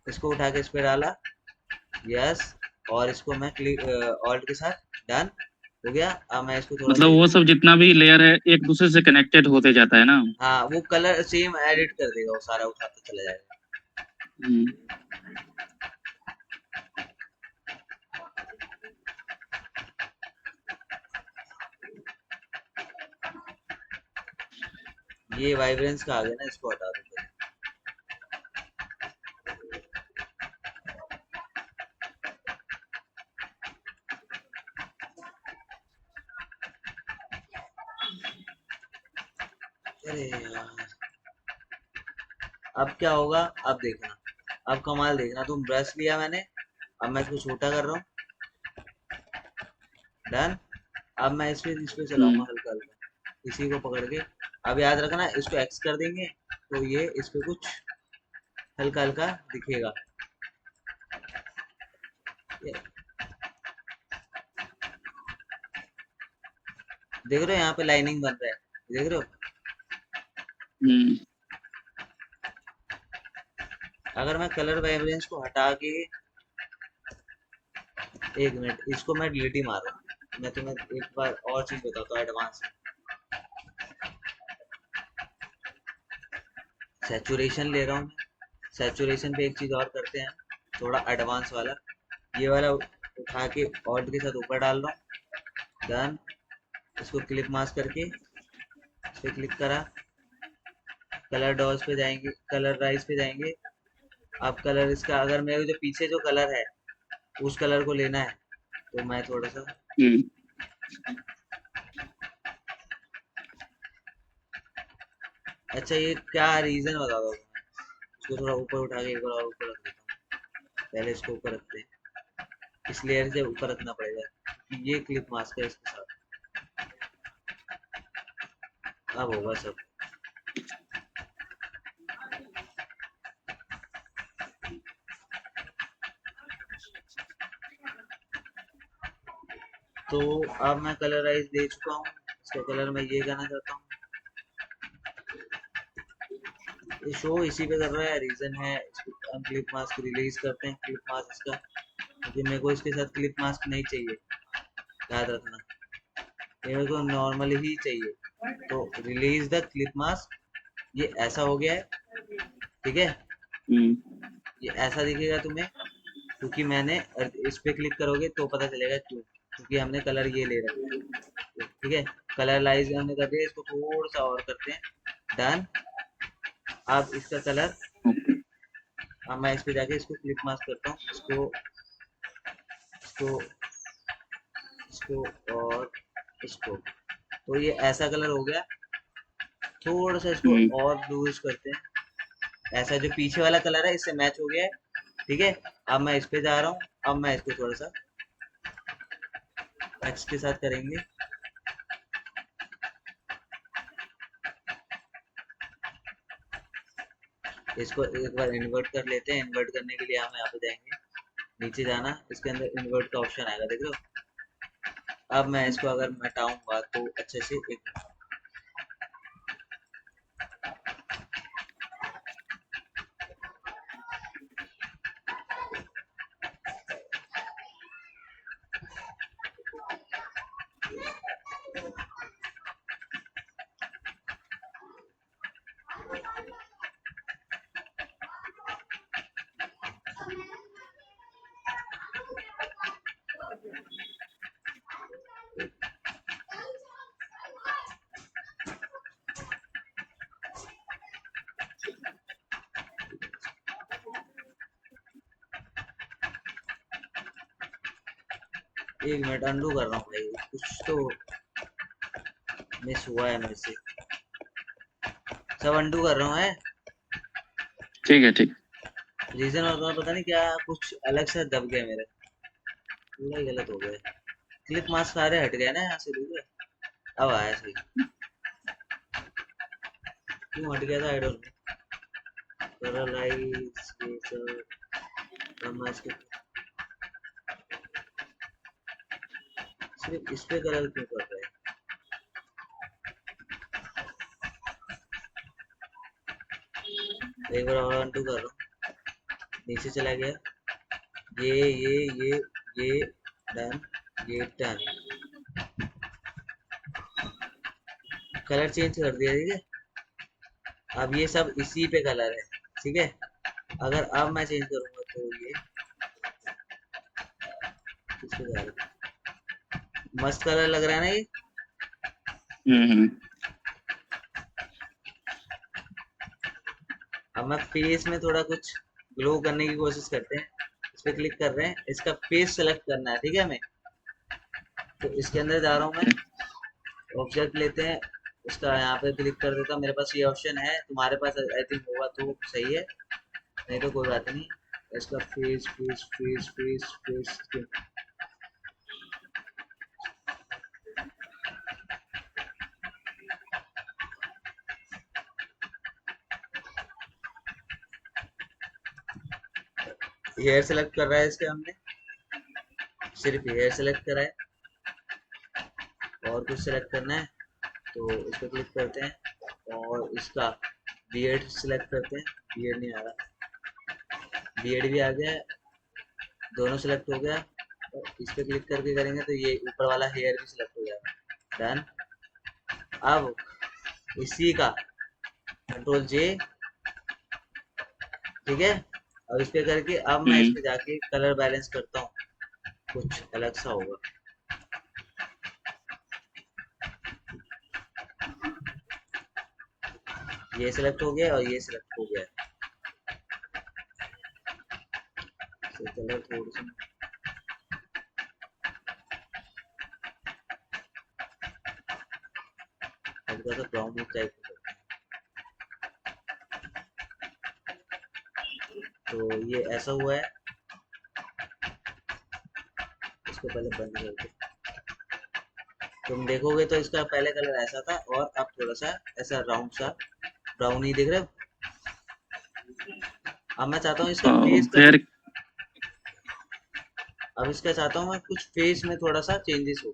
इसको उठा के इस पे डाला, यस, और इसको मैं क्लिक ऑल्ट के साथ डन हो गया। अब मैं इसको थोड़ा मतलब सा, वो सब जितना भी लेयर है एक दूसरे से कनेक्टेड होते जाता है ना। हाँ वो कलर सेम एडिट कर देगा, वो सारा उठाते चला जाएगा। हम्म। ये वाइब्रेंस का आ गया ना, इसको हटा दो पहले। अरे यार, अब क्या होगा, अब देखना, अब कमाल देखना, तुम ब्रश लिया मैंने, अब मैं इसको छोटा कर रहा हूँ, डन। अब मैं इस पे चलाऊंगा हम्म। हल्का हल्का, इसी को पकड़ के। अब याद रखना इसको एक्स कर देंगे तो ये इस पे कुछ हल्का हल्का दिखेगा, ये देख रहे हो, यहाँ पे लाइनिंग बन रहा है, देख रहे हो। हम्म। अगर मैं कलर वाइब्रेंस को हटा के, एक मिनट इसको मैं डिलीट ही मार रहा हूँ, मैं तुम्हें एक बार और चीज बताता हूँ एडवांस में। सैचुरेशन ले रहा हूँ मैं, सैचुरेशन पे एक चीज और करते हैं, थोड़ा एडवांस वाला। ये वाला उठा के ऑल्ट के साथ ऊपर डाल रहा हूँ, डन। इसको क्लिप मास्क करके इस पे क्लिक करा, कलर डॉल्स पे जाएंगे, कलर राइज पे जाएंगे। अब कलर इसका, अगर मेरे जो पीछे जो कलर है उस कलर को लेना है, तो मैं थोड़ा सा, हम्म। अच्छा ये क्या रीजन बता दो। इसको थोड़ा ऊपर उठा के एक बार और ऊपर रख देता हूँ। पहले इसको ऊपर रखते हैं, इस लेयर से ऊपर रखना पड़ेगा क्योंकि ये क्लिप मास्क है इसके साथ। अब होगा सब। तो अब मैं कलराइज दे चुका हूँ, इसका कलर मैं ये करना चाहता हूँ। ये शो इसी पे कर रहा है, रीजन है इसको हम क्लिप मास्क रिलीज करते हैं, क्लिप मास्क इसका, क्योंकि मेरे को इसके साथ क्लिप मास्क नहीं चाहिए, याद रखना, ये मेरे को नॉर्मली ही चाहिए। तो रिलीज द क्लिप मास्क, ये ऐसा हो गया है, ठीक है। हम्म। ये ऐसा दिखेगा तुम्हें, क्योंकि मैंने इस पे क्लिक करोगे तो पता चलेगा क्यों, क्योंकि हमने कलर ये ले रखा है, ठीक है। कलर लाइज हमने कर दिया, इसको थोड़ा सा और करते हैं, डन। अब इसका कलर, ओके। अब मैं इस पे जाके इसको क्लिप मास्क करता हूँ, इसको इसको और इसको, तो ये ऐसा कलर हो गया। थोड़ा सा इसको हम्म। और लूज करते हैं, ऐसा जो पीछे वाला कलर है इससे मैच हो गया है, ठीक है। अब मैं इस पे जा रहा हूँ, अब मैं इसको थोड़ा सा एक्स के साथ करेंगे। इसको एक बार इन्वर्ट कर लेते हैं, इन्वर्ट करने के लिए हम यहाँ पे जाएंगे, नीचे जाना, इसके अंदर इन्वर्ट का ऑप्शन आएगा, देख लो। अब मैं इसको अगर हटाऊंगा तो अच्छे से एक मिनट अंडू कर रहा हूँ भाई, कुछ तो मिस हुआ है मेरे से, सब अंडू कर रहा हूँ है। ठीक है, ठीक। रीजन होता पता नहीं क्या, कुछ अलग से दब गया मेरे, पूरा ही गलत हो गया। क्लिप मास्क सारे हट गए ना यहाँ से, देख रहे? अब आया सही, क्यों हट गया था आई डोंट नो। पैरालाइज ये सब, अब मैं इसको सिर्फ इस पे कलर क्यों कर रहा है। एक बार और अंडू कर रहा हूँ, नीचे चला गया, ये डन, ये डन, कलर चेंज कर दिया, ठीक है। अब ये सब इसी पे कलर है, ठीक है। अगर अब मैं चेंज करूंगा तो ये किस पे जा रहा है? मस्त कलर लग रहा है ना ये। हम्म। अब मैं फेस में थोड़ा कुछ ग्लो करने की कोशिश करते हैं, इस पे क्लिक कर रहे हैं, इसका फेस सेलेक्ट करना है, ठीक है हमें। तो इसके अंदर जा रहा हूँ मैं, ऑब्जेक्ट लेते हैं, इसका यहाँ पे क्लिक कर देता हूँ, मेरे पास ये ऑप्शन है, तुम्हारे पास आई थिंक होगा तो सही है, नहीं तो कोई बात नहीं। इसका face face face face face, hair select कर रहा है इसके, हमने सिर्फ हेयर सेलेक्ट करा है, और कुछ सेलेक्ट करना है तो इस पर क्लिक करते हैं, और इसका बियर्ड सेलेक्ट करते हैं, बियर्ड नहीं आ रहा, बियर्ड भी आ गया, दोनों सेलेक्ट हो गया। इस पे क्लिक करके करेंगे तो ये ऊपर वाला हेयर भी सिलेक्ट हो जाएगा। डन। अब इसी का कंट्रोल जे, ठीक है। अब इस पे करके अब मैं इस पे जाके कलर बैलेंस करता हूँ, कुछ अलग सा होगा। ये सिलेक्ट हो गया और ये सिलेक्ट हो गया। तो कलर थोड़ा सा हल्का सा ब्राउन टाइप का। तो ये ऐसा हुआ है, इसको पहले बंद करके तुम देखोगे तो इसका पहले कलर ऐसा था और अब थोड़ा सा ऐसा राउंड सा ब्राउन ही दिख रहा है। अब मैं चाहता हूँ इसका फेस कर, हेयर अब इसका चाहता हूँ मैं कुछ फेस में थोड़ा सा चेंजेस हो।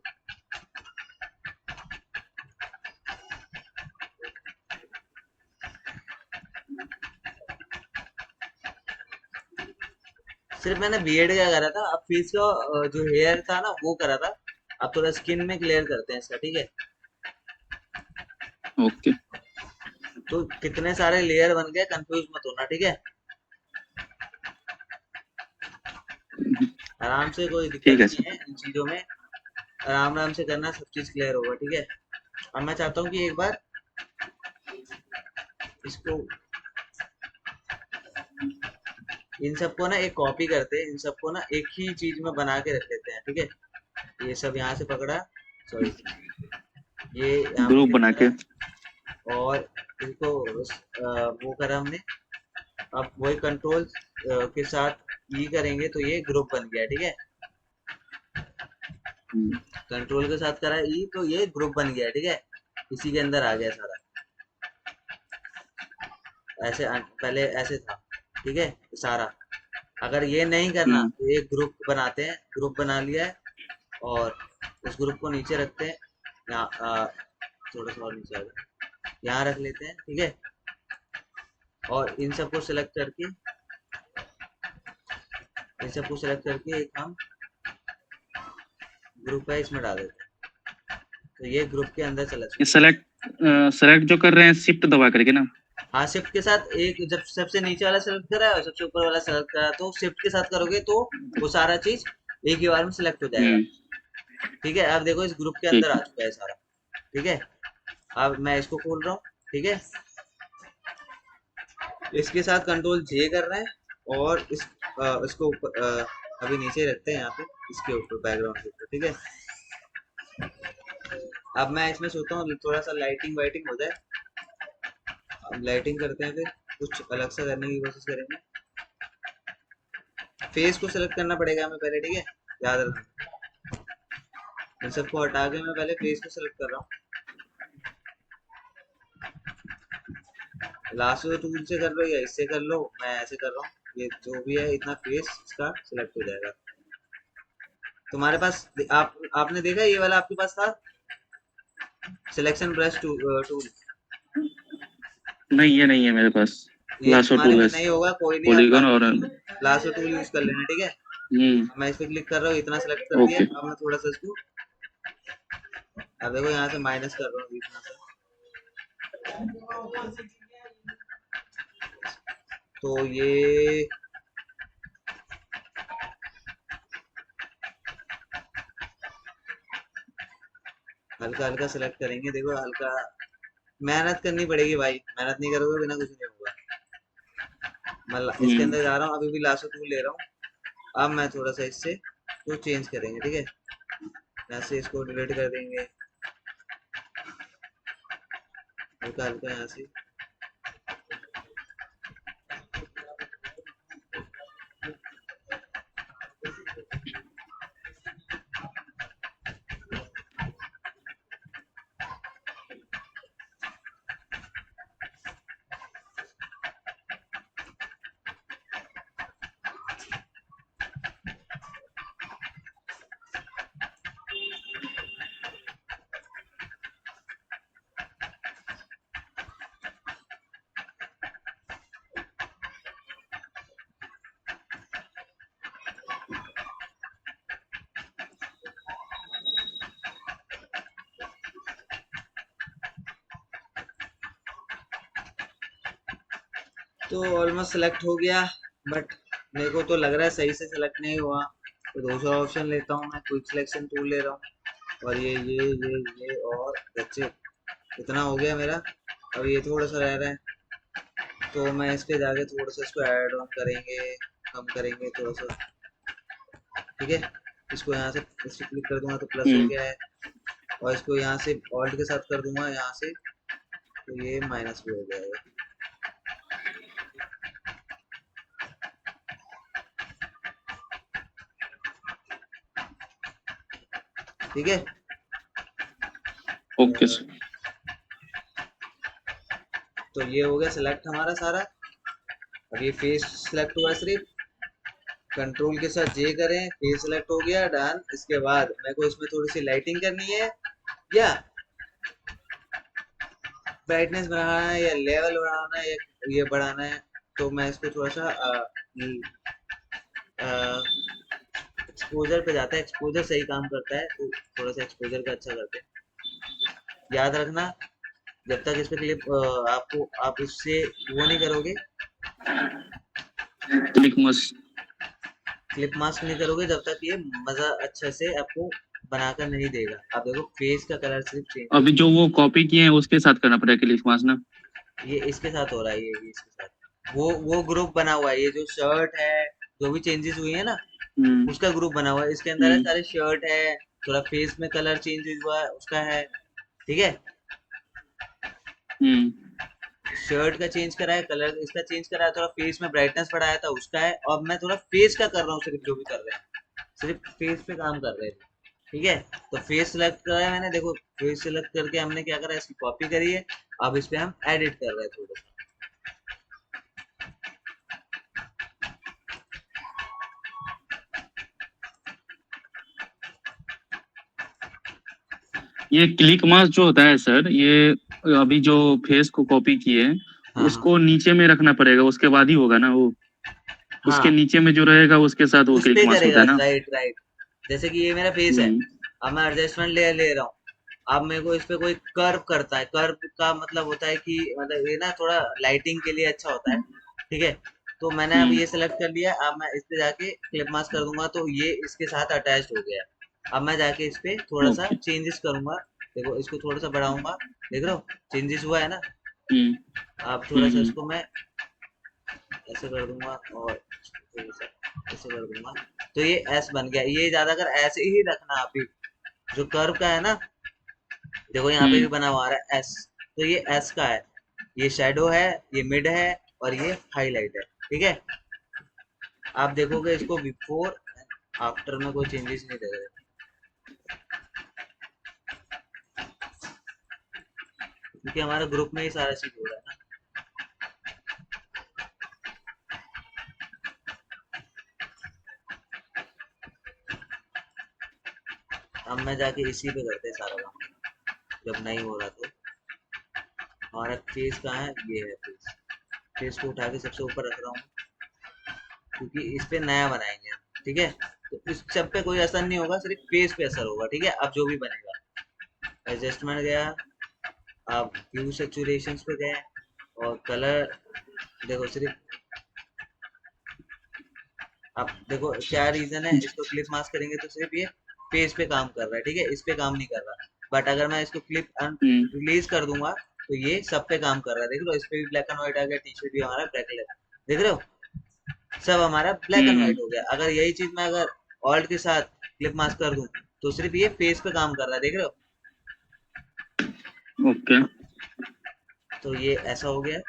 सिर्फ मैंने बियर्ड का करा था, अब फेस का जो हेयर था ना वो करा था। अब थोड़ा स्किन में क्लियर करते हैं इसका, ठीक है। ओके तो कितने सारे लेयर बन गए, कंफ्यूज मत होना, ठीक है। आराम से, कोई ठीक दिक्कत है नहीं सर। है इन चीजों में। आराम आराम से करना, सब चीज क्लियर होगा, ठीक है। अब मैं चाहता हूँ कि एक बार इसको, इन सबको ना एक कॉपी करते हैं, इन सबको ना एक ही चीज में बना के रख लेते हैं, ठीक है। ये सब यहाँ से पकड़ा, सॉरी, ये यहाँ पे ग्रुप फिट बना के करा और इनको वो करा हमने। अब वही कंट्रोल के साथ ई करेंगे तो ये ग्रुप बन गया, ठीक है। कंट्रोल के साथ करा ई तो ये ग्रुप बन गया, ठीक है। इसी के अंदर आ गया सारा। ऐसे पहले ऐसे था, ठीक है, सारा। अगर ये नहीं करना तो एक ग्रुप बनाते हैं, ग्रुप बना लिया है और उस ग्रुप को नीचे रखते हैं। यहाँ थोड़ा सा और नीचे आ जाए, यहाँ रख लेते हैं, ठीक है। और इन सबको सिलेक्ट करके, इन सबको सिलेक्ट करके एक हम ग्रुप है इसमें डाल देते हैं, तो ये ग्रुप के अंदर चला ये जाएगा। सेलेक्ट सेलेक्ट जो कर रहे हैं शिफ्ट दबा करके ना। हाँ, शिफ्ट के साथ एक, जब सबसे नीचे वाला सेलेक्ट करा है और सबसे ऊपर वाला सेलेक्ट करा है, तो शिफ्ट के साथ करोगे तो वो सारा चीज एक ही बार में सिलेक्ट हो जाएगा, हम्म ठीक है। अब देखो इस ग्रुप के अंदर ठीक आ है। चुका है सारा, ठीक है। अब मैं इसको खोल रहा हूँ, ठीक है। इसके साथ कंट्रोल जे कर रहे हैं और इसको ऊपर अभी नीचे रखते हैं यहाँ पे, इसके ऊपर बैकग्राउंड के ऊपर, ठीक है। अब मैं इसमें सोचता हूँ थोड़ा सा लाइटिंग वाइटिंग हो जाए। अब लाइटिंग करते हैं, फिर कुछ अलग सा करने की कोशिश करेंगे। फेस को सेलेक्ट करना पड़ेगा हमें पहले, ठीक है, याद रखना। इन सबको हटा के मैं पहले फेस को सेलेक्ट कर रहा हूँ। लासो टूल से कर लो या इससे कर लो, मैं ऐसे कर रहा हूँ। ये जो भी है इतना फेस इसका सिलेक्ट हो जाएगा। तुम्हारे पास आपने देखा ये वाला आपके पास था, सिलेक्शन ब्रश टूल। नहीं ये नहीं है मेरे पास। ये लासो तुम्हारे टूल है, में नहीं होगा, कोई नहीं, आप पॉलीगन और लासो टूल यूज कर लेना, ठीक है। अब मैं इस पे क्लिक कर रहा हूँ, इतना सेलेक्ट कर दिया। ओके। अब मैं थोड़ा सा इसको, अब देखो यहाँ से माइनस कर रहा हूँ इतना सा। तो ये हल्का हल्का सेलेक्ट करेंगे, देखो हल्का मेहनत करनी पड़ेगी भाई, मेहनत नहीं करोगे बिना कुछ नहीं होगा। मैं इसके अंदर जा रहा हूँ, अभी भी लासो टूल ले रहा हूँ। अब मैं थोड़ा सा इससे तो चेंज करेंगे, ठीक है। यहाँ से इसको डिलीट कर देंगे, हल्का हल्का यहाँ से। तो ऑलमोस्ट सेलेक्ट हो गया, बट मेरे को तो लग रहा है सही से सेलेक्ट नहीं हुआ। तो दूसरा ऑप्शन लेता हूँ, मैं क्विक सिलेक्शन टूल ले रहा हूँ, और ये और बच्चे इतना हो गया मेरा। अब ये थोड़ा सा रह रहा है, तो मैं इस पे जाके थोड़ा सा इसको ऐड ऑन करेंगे, कम करेंगे थोड़ा सा, ठीक है। इसको यहाँ से इस पे क्लिक कर दूंगा तो प्लस हो हम्म। गया है, और इसको यहाँ से ऑल्ट के साथ कर दूंगा यहाँ से, तो ये माइनस भी हो जाएगा। ठीक है। ओके अ, सर। तो ये हो गया सिलेक्ट हमारा सारा। अब ये फेस सिलेक्ट हुआ, सिर्फ कंट्रोल के साथ जे करें, फेस सिलेक्ट हो गया, डन। इसके बाद मेरे को इसमें थोड़ी सी लाइटिंग करनी है, या ब्राइटनेस बढ़ाना है, या लेवल बढ़ाना है, या ये बढ़ाना है। तो मैं इसको थोड़ा सा एक्सपोजर पे जाता है, एक्सपोजर सही काम करता है, तो थोड़ा सा एक्सपोजर का अच्छा करते हैं। याद रखना, जब तक इस पे क्लिप आपको आप इससे वो नहीं करोगे, क्लिक मस्त। क्लिप मास्क नहीं करोगे, जब तक ये मजा अच्छे से आपको बनाकर नहीं देगा। आप देखो फेस का कलर सिर्फ चेंज हो अभी गया। जो वो कॉपी किए हैं उसके साथ करना पड़ेगा क्लिक मास ना। ये इसके साथ हो रहा है, ये इसके साथ वो ग्रुप बना हुआ है, ये जो शर्ट है, जो भी चेंजेस हुई है ना, हम्म। उसका ग्रुप बना हुआ है। इसके अंदर है हम्म। सारे शर्ट है, थोड़ा फेस में कलर चेंज हुआ है उसका है, ठीक है। हम्म। शर्ट का चेंज करा है, कलर इसका चेंज करा है, थोड़ा फेस में ब्राइटनेस बढ़ाया था उसका है, और मैं थोड़ा फेस का कर रहा हूँ, सिर्फ जो भी कर रहे हैं सिर्फ फेस पे काम कर रहे थे, ठीक है। तो फेस सेलेक्ट करा है मैंने, देखो फेस सेलेक्ट करके हमने क्या करा है, इसकी कॉपी करी है। अब इस पे हम एडिट कर रहे हैं थोड़ा सा। ये क्लिक मास जो होता है सर, ये अभी जो फेस को कॉपी किए हैं हाँ हाँ उसको नीचे में रखना पड़ेगा, उसके बाद ही होगा ना वो। उसके हाँ, नीचे में जो रहेगा उसके साथ वो उस क्लिक पे मास होता करेगा, है ना। Right right. जैसे कि ये मेरा फेस है, हम्म। अब मैं एडजस्टमेंट ले ले रहा हूँ। अब मेरे को इस पे कोई कर्व करता है, कर्व का मतलब होता है कि मतलब ये ना थोड़ा लाइटिंग के लिए अच्छा होता है, ठीक है। तो मैंने अब हम्म। ये सेलेक्ट कर लिया, अब मैं इस पे जाके क्लिप मास्क कर दूंगा, तो ये इसके साथ अटैच्ड हो गया है। अब मैं जाके इस पे थोड़ा सा ओके। चेंजेस करूंगा, देखो इसको थोड़ा सा बढ़ाऊंगा, देख रहे हो चेंजेस हुआ है ना। हम्म। अब थोड़ा सा हम्म। इसको मैं ऐसे कर दूंगा, और थोड़ा सा ऐसे कर दूंगा, तो ये एस बन गया। ये ज्यादातर ऐसे ही रखना आप भी, जो कर्व का है ना, देखो यहाँ पे भी हम्म। बना हुआ आ रहा है एस, तो ये एस का है। ये शेडो है, ये मिड है, और ये हाईलाइट है, ठीक है। आप देखोगे इसको बिफोर आफ्टर में कोई चेंजेस नहीं देगा, क्योंकि हमारे ग्रुप में ही सारा चीज हो रहा है ना। अब मैं जाके इसी पे करते हैं सारा काम, जब नहीं हो रहा तो। हमारा फेस कहाँ है, ये है फेस। फेस को उठा के सबसे ऊपर रख रहा हूँ, क्योंकि इस पे नया बनाएंगे हम, ठीक है। तो इस सब पे कोई असर नहीं होगा, सिर्फ फेस पे असर होगा, ठीक है। अब जो भी बनेगा, एडजस्टमेंट गया, आप व्यू सेचुरेशन पे गए, और कलर देखो सिर्फ, आप देखो क्या रीजन है, इसको क्लिप मास्क करेंगे तो सिर्फ ये फेस पे काम कर रहा है, ठीक है, इस पे काम नहीं कर रहा। बट अगर मैं इसको क्लिप हम्म। रिलीज कर दूंगा, तो ये सब पे काम कर रहा है, देख लो इस पे भी ब्लैक एंड व्हाइट आ गया, टी शर्ट भी हमारा ब्लैक कलर, देख रहे हो, सब हमारा ब्लैक एंड व्हाइट हो गया। अगर यही चीज मैं अगर ऑल्ट के साथ क्लिप मास्क कर दूं, तो सिर्फ ये फेस पे काम कर रहा है, देख रहे हो। ओके। तो ये ऐसा हो गया।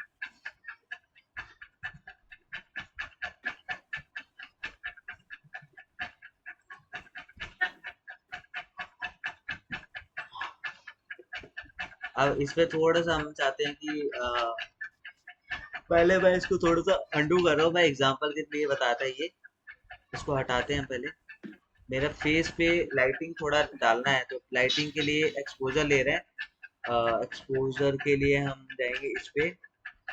अब इस पे थोड़ा सा हम चाहते हैं कि पहले मैं इसको थोड़ा सा अंडू कर रहा हूँ, मैं एग्जांपल के लिए बताता है ये। इसको हटाते हैं पहले, मेरा फेस पे लाइटिंग थोड़ा डालना है, तो लाइटिंग के लिए एक्सपोजर ले रहे हैं। एक्सपोजर के लिए हम जाएंगे इस पे।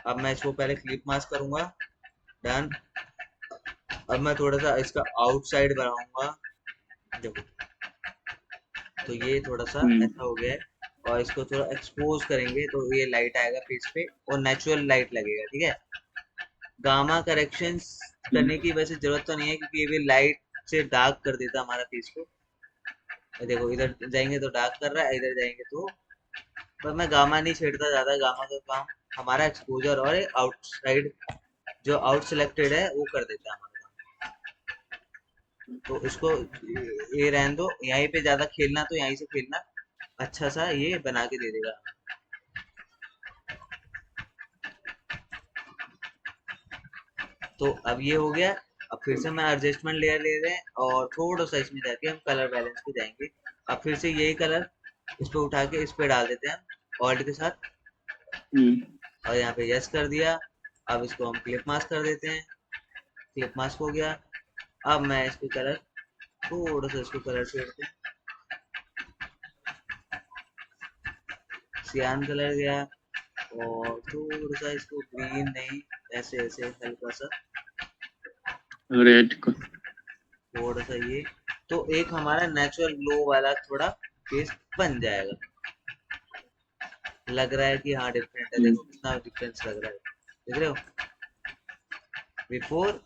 अब मैं इसको पहले क्लिप मास्क करूंगा, डन। अब मैं थोड़ा सा इसका आउटसाइड बनाऊंगा, देखो, तो ये थोड़ा सा हम्म। ऐसा हो गया है। और इसको थोड़ा एक्सपोज करेंगे, तो ये लाइट आएगा फेस पे, और नेचुरल लाइट लगेगा, ठीक है। गामा करेक्शंस करने की वैसे जरूरत तो नहीं है, क्योंकि ये भी लाइट से डार्क कर देता है हमारा फेस को। ये देखो, इधर जाएंगे तो डार्क कर रहा है, इधर जाएंगे तो। पर मैं गामा नहीं छेड़ता ज्यादा, गामा का काम हमारा एक्सपोजर और आउटसाइड जो आउट सिलेक्टेड है वो कर देता है हमारा काम। तो इसको ये रहने दो, यहीं पे ज्यादा खेलना तो यहीं से खेलना, अच्छा सा ये बना के दे देगा। तो अब ये हो गया। अब फिर से मैं एडजस्टमेंट लेयर ले रहे हैं और थोड़ा सा इसमें जाके हम कलर बैलेंस पे जाएंगे। अब फिर से यही कलर इस पे उठा के इस पे डाल देते हैं हम ऑल्ट के साथ, और यहाँ पे यस कर दिया। अब इसको हम क्लिप मास्क कर देते हैं, क्लिप मास्क हो गया। अब मैं इस पे कलर थोड़ा सा इसको कलर छेड़ते हैं, सियान कलर गया, और थोड़ा सा इसको ग्रीन नहीं, ऐसे ऐसे हल्का सा रेड को। थोड़ा सा ये, तो एक हमारा नेचुरल ग्लो वाला थोड़ा फेस बन जाएगा। लग रहा है कि हाँ डिफरेंट है, देखो कितना डिफरेंस लग रहा है, देख रहे हो। बिफोर,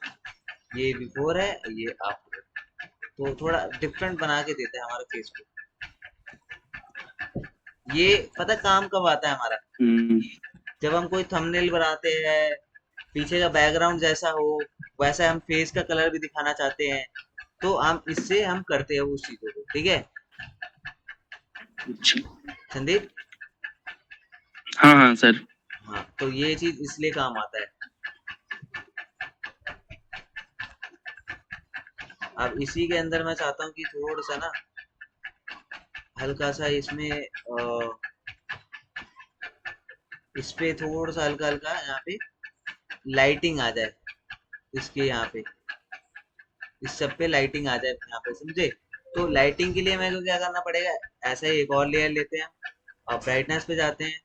ये बिफोर है, ये आफ्टर। तो थोड़ा डिफरेंट बना के देता है हमारे फेस को। ये पता काम कब आता है हमारा, जब हम कोई थंबनेल बनाते हैं, पीछे का बैकग्राउंड जैसा हो वैसा हम फेस का कलर भी दिखाना चाहते हैं, तो हम इससे हम करते हैं उस चीजों को, ठीक है अच्छा। संदीप। हाँ हाँ सर। हाँ, तो ये चीज इसलिए काम आता है। अब इसी के अंदर मैं चाहता हूँ कि थोड़ा सा ना हल्का सा इसमें इस पे थोड़ा सा हल्का हल्का यहाँ पे लाइटिंग आ जाए, इसके यहाँ पे इस सब पे लाइटिंग आ जाए यहाँ पे, समझे। तो लाइटिंग के लिए मेरे को क्या करना पड़ेगा, ऐसा ही एक और लेयर लेते हैं और ब्राइटनेस पे जाते हैं,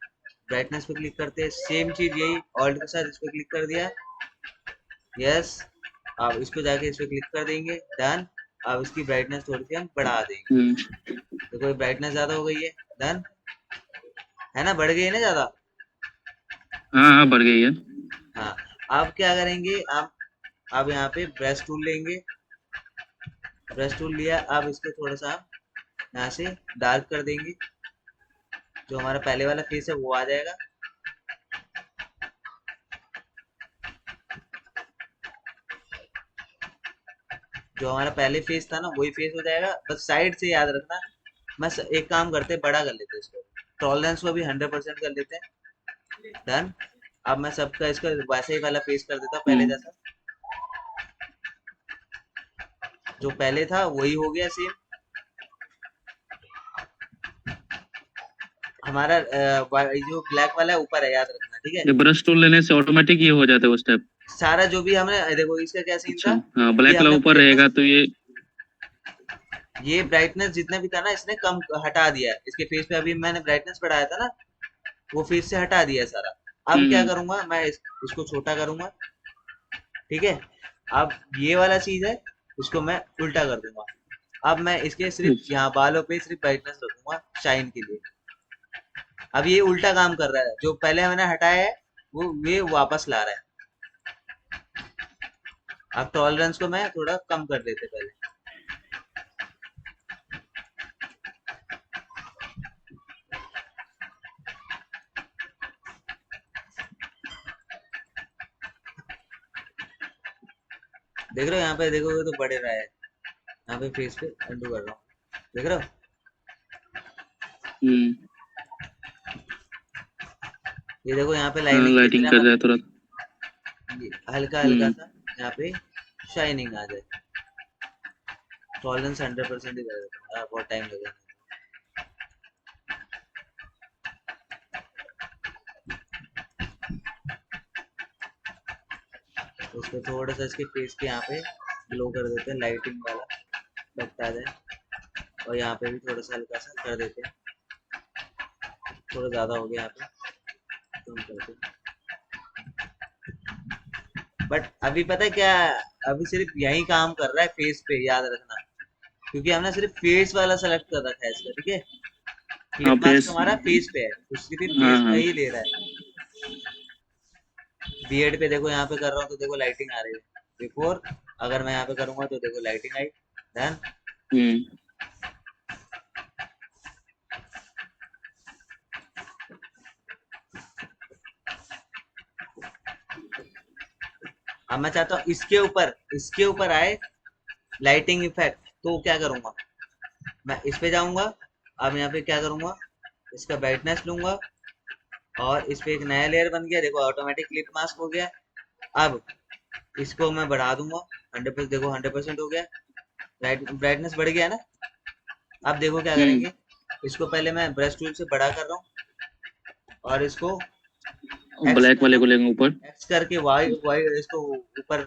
ब्राइटनेस पे क्लिक करते हैं, सेम चीज यही ऑल्ट के साथ इस पे क्लिक कर दिया, यस। अब इसको जाके इस पे क्लिक कर देंगे, डन। अब इसकी ब्राइटनेस थोड़ी सी हम बढ़ा देंगे, देखो ब्राइटनेस ज्यादा हो गई है, डन है ना, बढ़ गई है ना ज्यादा। हाँ हाँ बढ़ गई है। हाँ, अब क्या करेंगे, अब यहाँ पे ब्रश टूल लेंगे, ब्रश टूल लिया, अब इसको थोड़ा सा हम यहाँ से डार्क कर देंगे, जो हमारा पहले वाला फेस है वो आ जाएगा। जो हमारा पहले फेस था ना वही फेस हो जाएगा, बस साइड से याद रखना। एक काम करते हैं, बड़ा कर लेते हैं इसको, टॉलरेंस को भी 100% कर लेते हैं, डन। अब मैं सबका इसका वैसे ही वाला फेस कर देता हूँ पहले जैसा, जो पहले था वही हो गया सेम हमारा। जो ब्लैक वाला है ऊपर है, याद रखना, ठीक है। ये ब्रश टूल लेने से ऑटोमेटिक ये हो जाता है उस टाइप। सारा जो भी हमने देखो, इसका क्या सीन अच्छा। था हाँ कि ब्लैक वाला हमने ऊपर रहेगा तो ये ब्राइटनेस जितना भी था ना इसने कम हटा दिया है इसके फेस पे। अभी मैंने ब्राइटनेस बढ़ाया था ना, वो फेस से हटा दिया है सारा। अब क्या हम्म करूंगा मैं, इसको छोटा करूंगा, ठीक है। अब ये वाला चीज है, इसको मैं उल्टा कर दूंगा। अब मैं इसके सिर्फ यहाँ बालों पे सिर्फ ब्राइटनेस रखूंगा शाइन के लिए। अब ये उल्टा काम कर रहा है, जो पहले मैंने हटाया है वो ये वापस ला रहा है। अब टॉलरेंस को मैं थोड़ा कम कर देते पहले, देख रहे हो यहाँ पे, देखोगे तो बढ़ रहा है। यहाँ पे फेस पे अंडू कर रहा हूँ, देख रहे हो। हम्म। ये देखो यहाँ पे हाँ लाइनिंग की लाइटिंग तरह कर मतलब जाए तुरंत। हल्का हल्का हम्म। सा यहाँ पे शाइनिंग आ जाए। टॉलरेंस 100% ही कर देता हूँ यार, बहुत टाइम लगेगा। तो उसको थोड़ा सा इसके फेस के यहाँ पे ग्लो कर देते हैं, लाइटिंग वाला इफेक्ट आ जाए। और यहाँ पे भी थोड़ा सा हल्का सा कर देते हैं, थोड़ा ज्यादा हो गया यहाँ पे, कम करते हैं। बट अभी पता है क्या, अभी सिर्फ यही काम कर रहा है फेस पे, याद रखना, क्योंकि हमने सिर्फ फेस वाला सेलेक्ट कर रखा है इसका, ठीक है। हाँ क्लिप मास्क फेस। हमारा फेस पे है, तो सिर्फ हाँ फेस का हाँ। ही ले रहा है। बीएड पे देखो यहाँ पे कर रहा हूँ तो देखो लाइटिंग आ रही है बिफोर, अगर मैं यहाँ पे करूंगा तो देखो लाइटिंग आई। डन। हम्म। अब मैं चाहता हूँ इसके ऊपर आए लाइटिंग इफेक्ट, तो क्या करूंगा, मैं इस पे जाऊंगा। अब यहाँ पे क्या करूंगा, इसका ब्राइटनेस लूंगा और इस पे एक नया लेयर बन गया, देखो ऑटोमेटिक क्लिप मास्क हो गया। अब इसको मैं बढ़ा दूंगा 100%, देखो 100% हो गया, ब्राइटनेस बढ़ गया ना। अब देखो क्या हम्म। करेंगे, इसको पहले मैं ब्रश टूल से बड़ा कर रहा हूँ और इसको एक्स ब्लैक कर वाले रहा को हूँ। लेंगे ऊपर। एक्स करके वाइट वाइट इसको ऊपर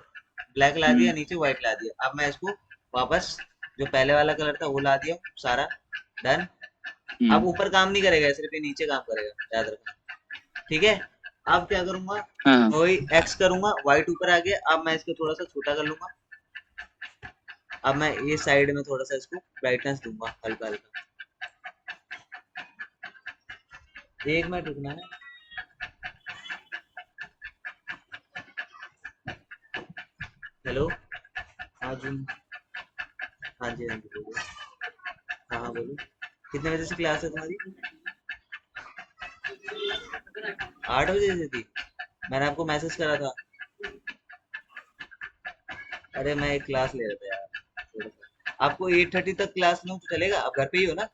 ब्लैक ला दिया, हम्म। नीचे व्हाइट ला दिया। अब मैं इसको वापस जो पहले वाला कलर था वो ला दिया सारा। डन। अब हम्म। ऊपर काम नहीं करेगा, सिर्फ ये नीचे काम करेगा, याद रखना। ठीक है। अब क्या करूंगा, हाँ हाँ। वही एक्स करूंगा, व्हाइट ऊपर आ गया। अब मैं इसको थोड़ा सा छोटा कर लूंगा। अब मैं ये साइड में थोड़ा सा इसको ब्राइटनेस दूंगा हल्का हल्का। एक मिनट रुकना है। हेलो। हाँ जी। हाँ जी, हाँ जी, बोलो। हाँ हाँ बोलो। कितने बजे से क्लास है तुम्हारी? 8 बजे से थी। मैंने आपको मैसेज करा था। अरे मैं एक क्लास ले रहा था यार, थोड़ा सा। आपको 8:30 तक क्लास लूँ तो चलेगा? आप घर पे ही हो ना?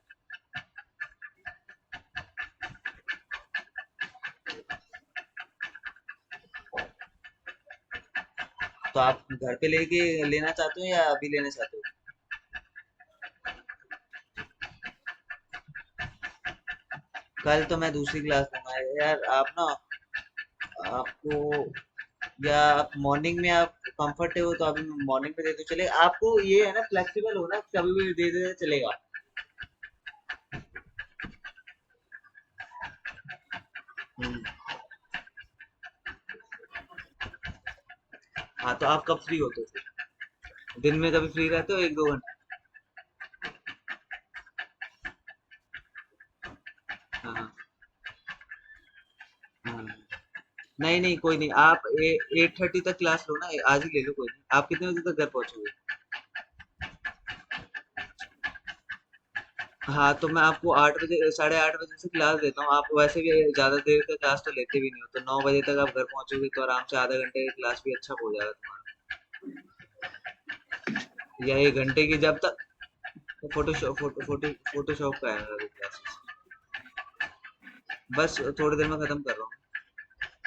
तो आप घर पे लेके लेना चाहते हो या अभी लेना चाहते हो? कल तो मैं दूसरी क्लास लूंगा यार। आप ना, आपको, या आप मॉर्निंग में आप कंफर्टेबल हो तो अभी मॉर्निंग में दे दो चलेगा आपको। ये है ना, फ्लेक्सिबल हो ना, कभी भी दे दे चलेगा। हम्म। हाँ तो आप कब फ्री होते हो फिर? दिन में कभी फ्री रहते हो 1-2 घंटे? हाँ हाँ। हाँ। नहीं नहीं, कोई नहीं, आप 8:30 तक क्लास लो ना, आज ही ले लो, कोई नहीं। आप कितने बजे तक घर पहुंचोगे? हाँ तो मैं आपको 8 बजे, 8:30 बजे से क्लास देता हूँ। आप वैसे भी ज्यादा देर तक क्लास तो लेते भी नहीं हो, तो 9 बजे तक आप घर पहुंचोगे तो आराम से आधा घंटे की क्लास भी अच्छा हो जाएगा तुम्हारा। या 1 घंटे की, जब तक फोटोशॉप का है अभी क्लासेस। बस थोड़ी देर में खत्म कर रहा हूँ।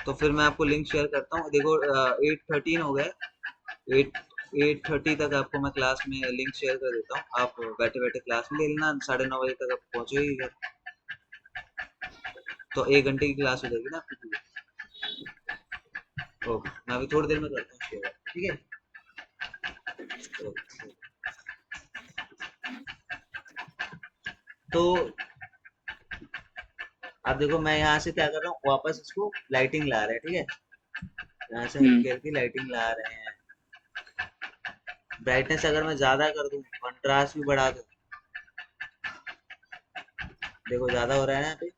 तो फिर मैं आपको लिंक शेयर करता हूँ, देखो 8:13 हो गए। 8:30 तक आपको मैं क्लास में लिंक शेयर कर देता हूँ, आप बैठे बैठे क्लास में ले लेना। 9:30 बजे तक आप पहुँचोगे घर, तो 1 घंटे की क्लास हो जाएगी ना आपकी पूरी। ओके, मैं अभी थोड़ी देर में करता हूँ शेयर, ठीक है? ओके। तो अब देखो मैं यहाँ से क्या कर रहा हूँ, वापस इसको लाइटिंग ला रहे हैं, ठीक है? यहाँ से हम्म। हल्की हल्की लाइटिंग ला रहे हैं। ब्राइटनेस अगर मैं ज्यादा कर दूँ, कंट्रास्ट भी बढ़ा दूँ, देखो ज्यादा हो रहा है ना यहाँ पे,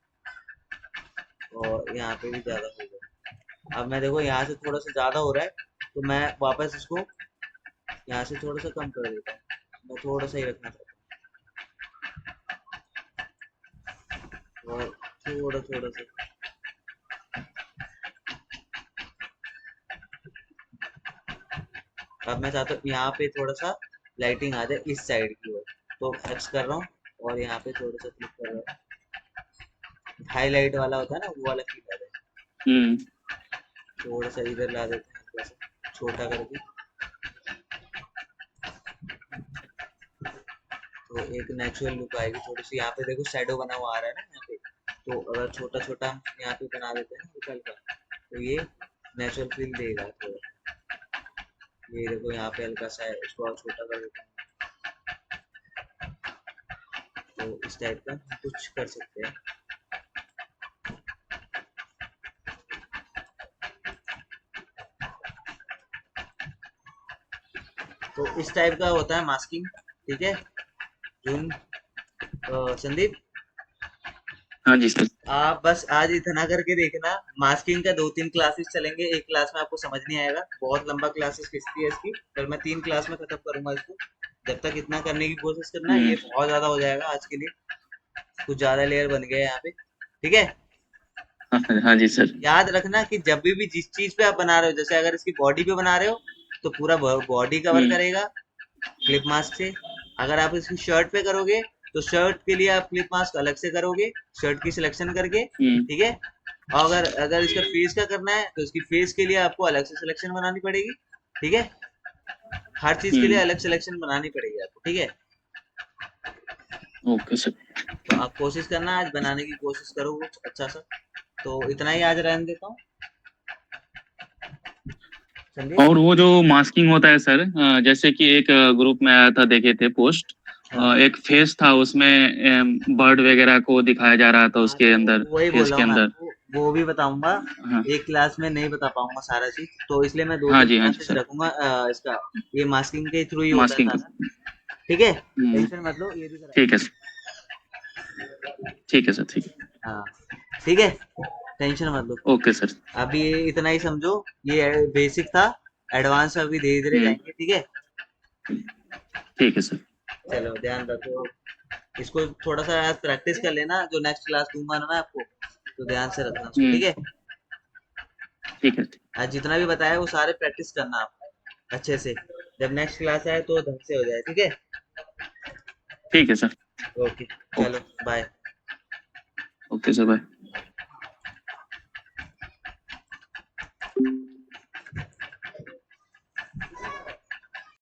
और यहाँ पे भी ज्यादा हो गया। अब मैं देखो यहाँ से थोड़ा सा ज्यादा हो रहा है, तो मैं वापस इसको यहाँ से थोड़ा सा कम कर देता हूँ। मैं थोड़ा सा ही रखना चाहता हूँ, और थोड़ा थोड़ा सा। अब मैं चाहता हूँ यहाँ पे थोड़ा सा लाइटिंग आ जाए इस साइड की ओर, तो एक्स कर रहा हूँ और यहाँ पे थोड़ा सा क्लिक कर रहा हूँ। हाईलाइट वाला होता है ना, वो वाला क्लिक आ जाए। हम्म। थोड़ा सा इधर ला देते हैं, हल्का सा छोटा करके। तो एक नेचुरल लुक आएगी थोड़ी सी। यहाँ पे देखो शैडो बना हुआ आ रहा है ना यहाँ पे, तो अगर छोटा छोटा हम यहाँ पे बना देते हैं हल्का हल्का, तो ये नेचुरल फील देगा थोड़ा। ये देखो यहाँ पे हल्का सा है, इसको और छोटा कर देते हैं। तो इस टाइप का हम कुछ कर सकते हैं। तो इस टाइप का होता है मास्किंग, ठीक है? संदीप। हाँ जी सर। आप बस आज इतना करके देखना। मास्किंग का 2-3 क्लासेस चलेंगे, एक क्लास में आपको समझ नहीं आएगा, बहुत लंबा क्लासेस खिंचती है इसकी, पर मैं 3 क्लास में खत्म करूंगा इसको। जब तक इतना करने की कोशिश करना, हम्म। ये बहुत ज्यादा हो जाएगा आज के लिए, कुछ ज्यादा लेयर बन गए यहाँ पे। ठीक है। हाँ हाँ जी सर। याद रखना कि जब भी जिस चीज पे आप बना रहे हो, जैसे अगर इसकी बॉडी पे बना रहे हो तो पूरा बॉडी कवर हम्म। करेगा क्लिप मास्क से। अगर आप इसकी शर्ट पे करोगे तो शर्ट के लिए आप क्लिप मास्क अलग से करोगे, शर्ट की सिलेक्शन करके। हम्म। ठीक है। और अगर अगर इसका फेस का करना है तो इसकी फेस के लिए आपको अलग से सिलेक्शन बनानी पड़ेगी। ठीक है। हर चीज के लिए हम्म। अलग सिलेक्शन बनानी पड़ेगी आपको। ठीक है। Okay sir. तो आप कोशिश करना, आज बनाने की कोशिश करो कुछ अच्छा सा। तो इतना ही आज रहने देता हूँ। चलिए। और वो जो मास्किंग होता है सर, जैसे कि एक ग्रुप में आया था, देखे थे पोस्ट, हाँ एक फेस था उसमें बर्ड वगैरह को दिखाया जा रहा था हाँ, उसके तो अंदर, वही बोल फेस रहा के हूँ मैं अंदर। आपको, वो भी बताऊंगा। हाँ एक क्लास में नहीं बता पाऊंगा सारा चीज, तो इसलिए मैं दो हाँ तीन जी, हाँ जी क्लासेस सर। रखूंगा। इसका ये मास्किंग के थ्रू ही होता है मास्किंग सारा। का। ठीक है। हम्म। टेंशन मत लो, ये भी ठीक है कराएंगे। सर। ठीक है सर, ठीक है। हाँ। ठीक है। टेंशन मत लो। Okay sir. अभी ये इतना ही समझो, ये बेसिक था। एडवांस अभी धीरे धीरे हम्म। जाएंगे। ठीक है। ठीक है सर। चलो ध्यान रखो। इसको थोड़ा सा आज प्रैक्टिस कर लेना, जो नेक्स्ट क्लास दूंगा ना मैं आपको, तो ध्यान से रखना उसको। हम्म। ठीक है। ठीक है। आज जितना भी बताया वो सारे प्रैक्टिस करना आप अच्छे से, जब नेक्स्ट क्लास आए तो ढंग से हो जाए। ठीक है। ठीक है सर। ओके। चलो okay. Bye. Okay sir, bye.